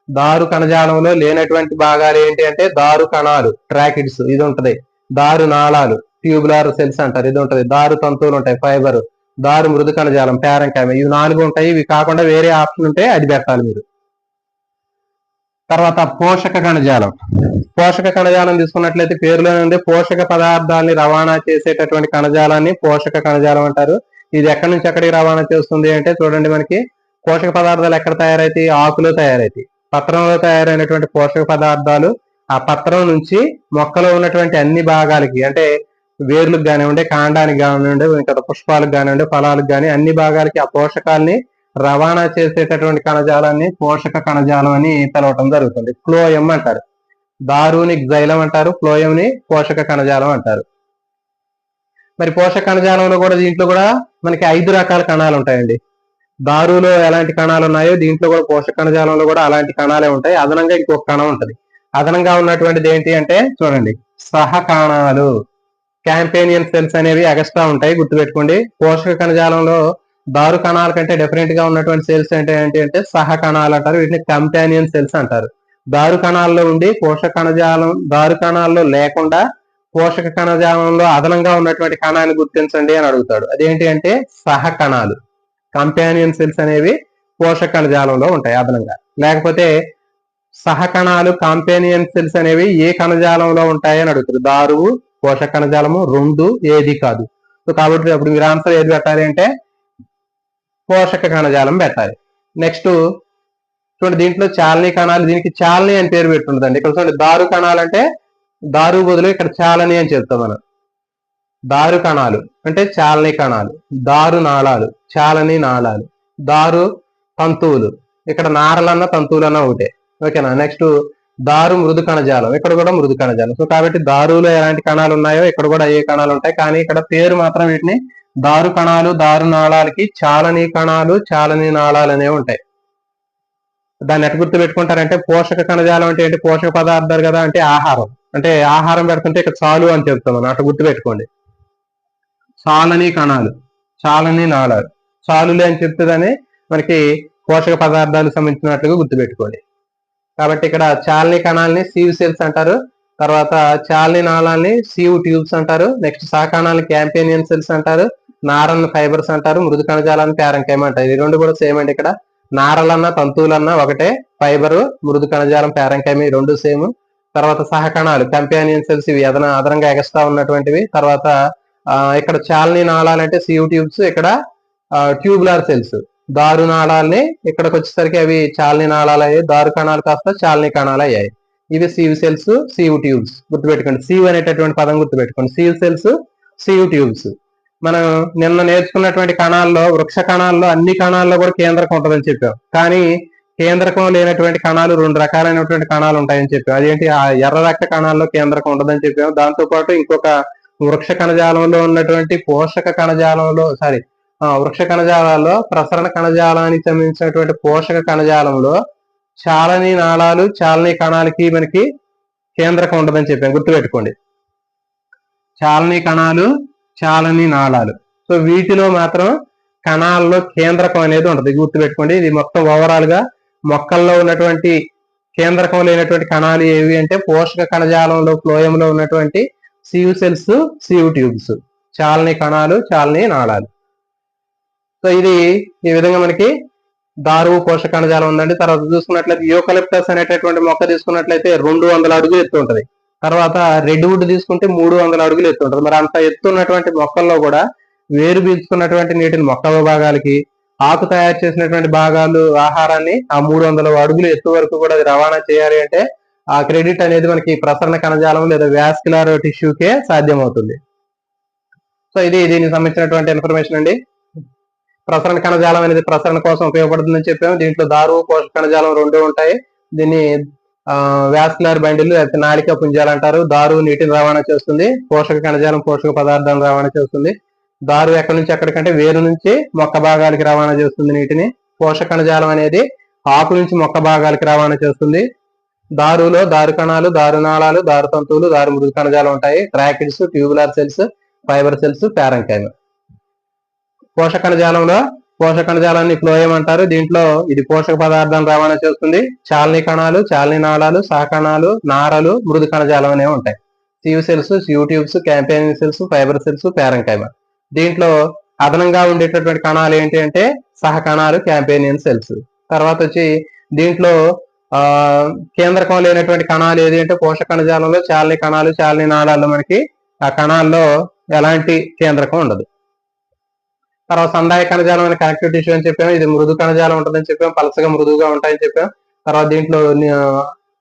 దారు కణజాలంలో లేనటువంటి భాగాలు ఏంటి అంటే దారు కణాలు ట్రాకిడ్స్ ఇది ఉంటది, దారు నాళాలు ట్యూబులార్ సెల్స్ అంటారు ఇది ఉంటది, దారు తంతువులు ఉంటాయి ఫైబర్, దారు మృదు కణజాలం ప్యారంకైమా, ఇవి 4 ఉంటాయి. ఇవి కాకుండా వేరే ఆప్షన్ ఉంటే అది పెట్టాలి మీరు. తర్వాత పోషక కణజాలం. పోషక కణజాలం తీసుకున్నట్లయితే పేరులోనే ఉంది, పోషక పదార్థాలని రవాణా చేసేటటువంటి కణజాలాన్ని పోషక కణజాలం అంటారు. ఇది ఎక్కడి నుంచి ఎక్కడికి రవాణా చేస్తుంది అంటే చూడండి, మనకి పోషక పదార్థాలు ఎక్కడ తయారైతాయి? ఆకులో తయారైతాయి. పత్రంలో తయారైనటువంటి పోషక పదార్థాలు ఆ పత్రం నుంచి మొక్కలో ఉన్నటువంటి అన్ని భాగాలకి, అంటే వేర్లకు కానివ్వండి, కాండానికి కానివ్వండి, ఇంకా పుష్పాలకు కానివ్వండి, ఫలాలకు కానీ అన్ని భాగాలకి ఆ పోషకాలని రవాణా చేసేటటువంటి కణజాలాన్ని పోషక కణజాలం అని పిలవటం జరుగుతుంది. ఫ్లోయం అంటారు, దారుని జైలం అంటారు, ఫ్లోయంని పోషక కణజాలం అంటారు. మరి పోషక కణజాలంలో కూడా దీంట్లో కూడా మనకి 5 రకాల కణాలు ఉంటాయండి. దారులో ఎలాంటి కణాలు ఉన్నాయో దీంట్లో కూడా పోషక కణజాలంలో కూడా అలాంటి కణాలే ఉంటాయి. అదనంగా ఇంకొక కణం ఉంటది. అదనంగా ఉన్నటువంటిది ఏంటి అంటే చూడండి, సహకణాలు క్యాంపేనియన్ సెల్స్ అనేవి ఎక్స్ట్రా ఉంటాయి, గుర్తుపెట్టుకోండి. పోషక కణజాలంలో దారు కణాల కంటే డిఫరెంట్ గా ఉన్నటువంటి సెల్స్ ఏంటి అంటే సహ కణాలు అంటారు, వీటిని కంపానియన్ సెల్స్ అంటారు. దారు కణాల్లో ఉండి పోషక కణజాలం దారు కణాల్లో లేకుండా పోషక కణజాలంలో అదనంగా ఉన్నటువంటి కణాన్ని గుర్తించండి అని అడుగుతాడు. అదేంటి అంటే సహ కణాలు, కంపానియన్ సెల్స్ అనేవి పోషక కణజాలంలో ఉంటాయి అదనంగా. లేకపోతే సహ కణాలు కాంపానియన్ సెల్స్ అనేవి ఏ కణజాలంలో ఉంటాయి అని అడుగుతారు. దారువు, పోషక కణజాలము 2 ఏది కాదు. సో కాబట్టి అప్పుడు మీరు ఆన్సర్ ఏది పెట్టాలి అంటే పోషక కణజాలం పెట్టాలి. నెక్స్ట్ చూడండి, దీంట్లో చాలని కణాలు, దీనికి చాలని అని పేరు పెట్టుండదండి. ఇక్కడ చూడండి, దారు కణాలు అంటే దారు బదులు ఇక్కడ చాలని అని చెప్తాం మనం. దారు కణాలు అంటే చాలని కణాలు, దారు నాళాలు, చాలని నాళాలు, దారు తంతువులు, ఇక్కడ నారలన్న తంతువులన్న ఒకటే. ఓకేనా. నెక్స్ట్ దారు మృదు కణజాలం, ఇక్కడ కూడా మృదు కణజాలం. సో కాబట్టి దారులో ఎలాంటి కణాలు ఉన్నాయో ఇక్కడ కూడా ఏ కణాలు ఉంటాయి, కానీ ఇక్కడ పేరు మాత్రం వీటిని దారు కణాలు, దారు నాళాలకి చాలని కణాలు, చాలని నాళాలు అనేవి ఉంటాయి. దాన్ని ఎట్లా గుర్తు పెట్టుకుంటారంటే పోషక కణజాలం అంటే ఏంటి, పోషక పదార్థాలు కదా, అంటే ఆహారం. అంటే ఆహారం పెడుతుంటే ఇక్కడ చాలు అని చెప్తాం మనం, అట్లా గుర్తు పెట్టుకోండి. చాలని కణాలు, చాలని నాళాలు, చాలులే అని చెప్తుందని మనకి పోషక పదార్థాలకు సంబంధించినట్లుగా గుర్తుపెట్టుకోండి. కాబట్టి ఇక్కడ చాలని కణాలని సీవ్ సెల్స్ అంటారు, తర్వాత చాలని నాళాలని సీవ్ ట్యూబ్స్ అంటారు, నెక్స్ట్ సహకణాలని క్యాంపేనియన్ సెల్స్ అంటారు, నారన్న ఫైబర్స్ అంటారు, మృదు కణజాలాన్ని ప్యారంకైమ అంటారు. ఈ రెండు కూడా సేమ్ అండి. ఇక్కడ నారలన్నా తంతువులన్నా ఒకటే, ఫైబరు మృదు కణజాలం ప్యారంకైమ ఈ రెండు సేమ్. తర్వాత సహకణాలు కంపానియన్ సెల్స్, ఇవి అదనంగా ఎక్స్ట్రా ఉన్నటువంటివి. తర్వాత ఇక్కడ చాలని నాళాలంటే సీవ్ ట్యూబ్స్, ఇక్కడ ట్యూబులర్ సెల్స్ దారు నాళాలని, ఇక్కడికి వచ్చేసరికి అవి చాలని నాళాలు అయ్యాయి, దారు కణాలు కాస్త చాలని కణాలు అయ్యాయి. ఇవి సీవ్ సెల్స్, సీవ్ ట్యూబ్స్ గుర్తుపెట్టుకోండి. సీవ్ అనేటటువంటి పదం గుర్తుపెట్టుకోండి, సీవ్ సెల్స్, సీవ్ ట్యూబ్స్. మనం నిన్న నేర్చుకున్నటువంటి కణాల్లో, వృక్ష కణాల్లో అన్ని కణాల్లో కూడా కేంద్రకం ఉంటుందని చెప్పాం, కానీ కేంద్రకం లేనటువంటి కణాలు 2 రకాలైనటువంటి కణాలు ఉంటాయని చెప్పాం. అదేంటి, ఆ ఎర్ర రక్త కణాల్లో కేంద్రకం ఉండదని చెప్పాం. దాంతో పాటు ఇంకొక వృక్ష కణజాలంలో ఉన్నటువంటి పోషక కణజాలంలో వృక్ష కణజాలాల్లో ప్రసరణ కణజాలానికి సంబంధించినటువంటి పోషక కణజాలంలో చాలని నాళాలు, చాలని కణాలకి మనకి కేంద్రకం ఉండదని చెప్పాం, గుర్తుపెట్టుకోండి. చాలని కణాలు, చాలని నాళాలు, సో వీటిలో మాత్రం కణాల్లో కేంద్రకం అనేది ఉంటుంది, గుర్తుపెట్టుకోండి. ఇది మొత్తం ఓవరాల్ గా మొక్కల్లో ఉన్నటువంటి కేంద్రకం లేనటువంటి కణాలు ఏవి అంటే పోషక కణజాలంలో, ఫ్లోయంలో ఉన్నటువంటి సీవ్ సెల్స్, సీవ్ ట్యూబ్స్, చాలని కణాలు, చాలని నాళాలు. సో ఇది ఈ విధంగా మనకి దారు పోషక కణజాలం ఉందండి. తర్వాత చూసుకున్నట్లయితే యూకలిప్టస్ అనేటటువంటి మొక్క తీసుకున్నట్లయితే 200 అడుగులు ఎత్తు ఉంటుంది. తర్వాత రెడ్ వుడ్ తీసుకుంటే 300 అడుగులు ఎత్తు ఉంటుంది. మరి అంత ఎత్తు ఉన్నటువంటి మొక్కల్లో కూడా వేరు పీల్చుకున్నటువంటి నీటిని మొక్క భాగాలకి, ఆకు తయారు చేసినటువంటి భాగాలు ఆహారాన్ని ఆ 300 అడుగులు ఎత్తు వరకు కూడా అది రవాణా చేయాలి అంటే ఆ క్రెడిట్ అనేది మనకి ప్రసరణ కణజాలం లేదా వాస్కులర్ టిష్యూకే సాధ్యమవుతుంది. సో ఇది దీనికి సంబంధించినటువంటి ఇన్ఫర్మేషన్ అండి. ప్రసరణ కణజాలం అనేది ప్రసరణ కోసం ఉపయోగపడుతుందని చెప్పాము. దీంట్లో దారు, పోషక కణజాలం 2 ఉంటాయి. దీన్ని వాస్కులర్ బండిల్ లేకపోతే నాళిక పుంజాలు అంటారు. దారు నీటిని రవాణా చేస్తుంది, పోషక కణజాలం పోషక పదార్థాలను రవాణా చేస్తుంది. దారు ఎక్కడి నుంచి ఎక్కడికంటే వేరు నుంచి మొక్క భాగాలకి రవాణా చేస్తుంది నీటిని. పోషక కణజాలం అనేది ఆకు నుంచి మొక్క భాగాలకి రవాణా చేస్తుంది. దారులో దారు కణాలు, దారు నాళాలు, దారు తంతువులు, దారు మృదు కణజాలం ఉంటాయి. ట్రాకిడ్స్, ట్యూబులర్ సెల్స్, ఫైబర్ సెల్స్, ప్యారంకైమ. పోషక కణజాలంలో పోషక కణజాలాన్ని ఫ్లోయం అంటారు. దీంట్లో ఇది పోషక పదార్థాలను రవాణా చేస్తుంది. చాలని కణాలు, చాలని నాళాలు, సహకణాలు, నారలు, మృదు కణజాలం అనేవి ఉంటాయి. Sieve cells, sieve tubes, companion cells, fibre cells, parenchyma. దీంట్లో అదనంగా ఉండేటటువంటి కణాలు ఏంటి అంటే సహకణాలు, క్యాంపేనియన్ సెల్స్. తర్వాత వచ్చి దీంట్లో కేంద్రకం లేనటువంటి కణాలు ఏది అంటే పోషక కణజాలంలో చాలని కణాలు, చాలని నాళాల్లో మనకి ఆ కణాల్లో ఎలాంటి కేంద్రకం ఉండదు. తర్వాత సందాయ కణజాలం అనే కనెక్టివ్ టిష్యూ అని చెప్పాము. ఇది మృదు కణజాలం ఉంటుందని చెప్పాము, పలసగా మృదువుగా ఉంటాయని చెప్పాం. తర్వాత దీంట్లో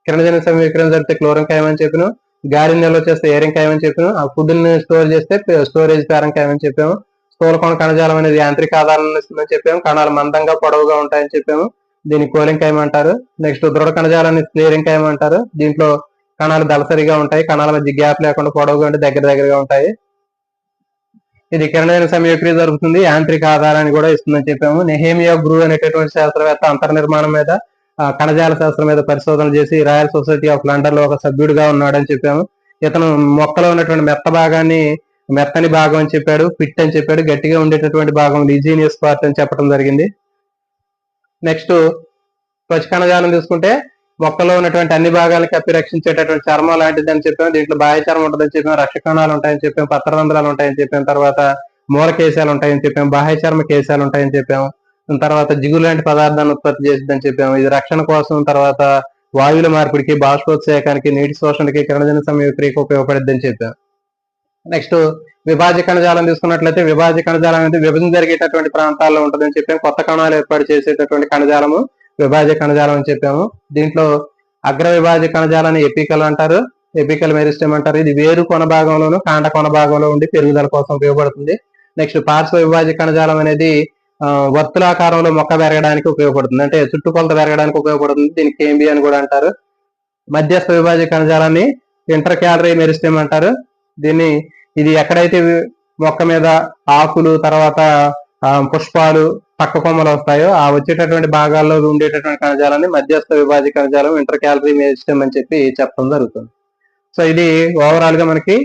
కిరణజన్య సమీకరణ జరిగితే క్లోరంకైమ అని చెప్పాను, గాలి నిల్వ చేస్తే ఏరింకైమ అని చెప్పాను, ఆ ఫుడ్ ని స్టోర్ చేస్తే స్టోరేజ్ ప్యారంకైమ అని చెప్పాము. స్థూలకోణ కణజాలం అనేది యాంత్రిక ఆధారాన్ని ఇస్తుందని చెప్పాము. కణాలు మందంగా పొడవుగా ఉంటాయని చెప్పాము, దీన్ని కోలింకైమ అంటారు. నెక్స్ట్ దృఢ కణజాలాన్ని స్క్లేరింకైమ అంటారు. దీంట్లో కణాలు దళసరిగా ఉంటాయి, కణాల మధ్య గ్యాప్ లేకుండా పొడవుగా ఉంటే దగ్గరగా ఉంటాయి. ఇది కిరణజన్య సంయోక్రియ జరుగుతుంది, యాంత్రిక ఆధారాన్ని కూడా ఇస్తుందని చెప్పాము. నెహేమియా గ్రూ అనేటటువంటి శాస్త్రవేత్త అంతర్నిర్మాణం మీద, కణజాల శాస్త్రం మీద పరిశోధన చేసి రాయల్ సొసైటీ ఆఫ్ లండన్ లో ఒక సభ్యుడిగా ఉన్నాడని చెప్పాము. ఇతను మొక్కలో ఉన్నటువంటి మెత్తని భాగం అని చెప్పాడు, ఫిట్ అని చెప్పాడు, గట్టిగా ఉండేటటువంటి భాగం లిజీనియస్ పార్ట్ అని చెప్పడం జరిగింది. నెక్స్ట్ త్వచ కణజాలం తీసుకుంటే మొక్కలో ఉన్నటువంటి అన్ని భాగాలను కప్పి రక్షించేటటువంటి చర్మం లాంటిది అని చెప్పాము. దీంట్లో బాహ్య చర్మం ఉంటుందని చెప్పాము, రక్ష కణాలు ఉంటాయని చెప్పాము, పత్రరంధ్రాలు ఉంటాయని చెప్పాము, తర్వాత మూల కేశాలు ఉంటాయని చెప్పాము, బాహ్య చర్మ కేశాలు ఉంటాయని చెప్పాము, తర్వాత జిగురు లాంటి పదార్థాన్ని ఉత్పత్తి చేసిందని చెప్పాము. ఇది రక్షణ కోసం, తర్వాత వాయువుల మార్పిడికి, బాష్పోత్సేకానికి, నీటి శోషణకి, కిరణజన్య సంయోక్రియకి ఉపయోగపడుద్దని చెప్పాము. నెక్స్ట్ విభాజ్య కణజాలం తీసుకున్నట్లయితే విభాజ్య కణజాలం అనేది విభజన జరిగేటటువంటి ప్రాంతాల్లో ఉంటుందని చెప్పాము. కొత్త కణాలు ఏర్పాటు చేసేటటువంటి కణజాలము విభాజ్య కణజాలం అని చెప్పాము. దీంట్లో అగ్ర విభాజ్య కణజాలాన్ని ఎపికల్ అంటారు, ఎపికల్ మెరిస్టెమ్ అంటారు. ఇది వేరు కొన భాగంలోను కాండ కొన భాగంలో ఉండి పెరుగుదల కోసం ఉపయోగపడుతుంది. నెక్స్ట్ పార్శ్వ విభాజ్య కణజాలం అనేది వర్తులాకారంలో మొక్క పెరగడానికి ఉపయోగపడుతుంది, అంటే చుట్టుకొలత పెరగడానికి ఉపయోగపడుతుంది. దీనికి కేంబి అని కూడా అంటారు. మధ్యస్థ విభాజ్య కణజాలాన్ని ఇంటర్ క్యాలరీ మెరిస్టెమ్ అంటారు. ఇది ఎక్కడైతే మొక్క మీద ఆకులు తర్వాత పుష్పాలు పక్క కొమ్మలు వస్తాయో ఆ వచ్చేటటువంటి భాగాల్లో ఉండేటటువంటి కణజాలాన్ని మధ్యస్థ విభాజ్య కణజాలం ఇంటర్ క్యాలరీ మెరిస్టెమ్ అని చెప్పి చెప్పడం జరుగుతుంది. సో ఇది ఓవరాల్ గా మనకి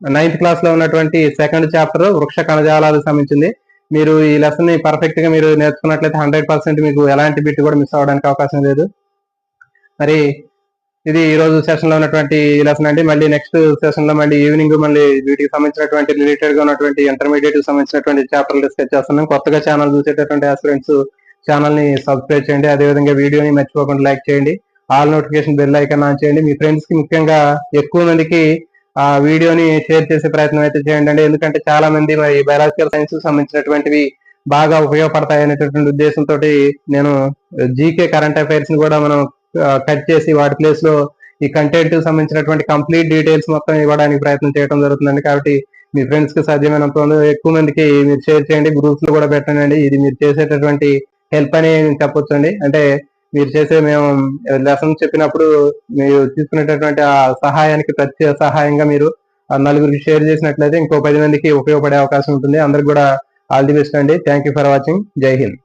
9th క్లాస్ లో ఉన్నటువంటి సెకండ్ చాప్టర్ వృక్ష కణజాలాలకు సంబంధించింది. మీరు ఈ లెసన్ ని పర్ఫెక్ట్ గా మీరు నేర్చుకున్నట్లయితే 100% మీకు ఎలాంటి బిట్ కూడా మిస్ అవ్వడానికి అవకాశం లేదు. మరి ఇది ఈ రోజు సెషన్ లో ఉన్నటువంటి లెసన్ అండి. మళ్ళీ నెక్స్ట్ సెషన్ లో మళ్ళీ ఈవినింగ్ మళ్ళీ వీటికి సంబంధించినటువంటి రిలేటెడ్ గా ఉన్నటువంటి ఇంటర్మీడియట్ సంబంధించినటువంటి చాప్టర్లు డిస్కస్ చేస్తున్నాం. కొత్తగా ఛానల్ చూసేటటువంటి ఆస్పిరెంట్స్ ఛానల్ ని సబ్స్క్రైబ్ చేయండి. అదేవిధంగా వీడియోని మర్చిపోకుండా లైక్ చేయండి. All notification bell icon on చేయండి. మీ ఫ్రెండ్స్ కి ముఖ్యంగా ఎక్కువ మందికి ఆ వీడియోని షేర్ చేసే ప్రయత్నం అయితే చేయండి. ఎందుకంటే చాలా మంది మరి బయాలజికల్ సైన్స్ సంబంధించినటువంటివి బాగా ఉపయోగపడతాయి అనేటటువంటి ఉద్దేశంతో నేను జీకే కరెంట్ అఫైర్స్ ని కూడా మనం కట్ చేసి వాటి ప్లేస్ లో ఈ కంటెంట్ సంబంధించినటువంటి కంప్లీట్ డీటెయిల్స్ మొత్తం ఇవ్వడానికి ప్రయత్నం చేయడం జరుగుతుందండి. కాబట్టి మీ ఫ్రెండ్స్ కి సాధ్యమైనంత ఎక్కువ మందికి మీరు షేర్ చేయండి, గ్రూప్స్ లో కూడా పెట్టండి. ఇది మీరు చేసేటటువంటి హెల్ప్ అని చెప్పొచ్చు అండి. అంటే మీరు మేము లెసన్ చెప్పినప్పుడు మీరు తీసుకునేటటువంటి ఆ సహాయానికి ప్రత్యేక సహాయంగా మీరు నలుగురికి షేర్ చేసినట్లయితే ఇంకో 10 మందికి ఉపయోగపడే అవకాశం ఉంటుంది. అందరికి కూడా ఆల్ ది బెస్ట్ అండి. Thank you for watching. జై హింద్.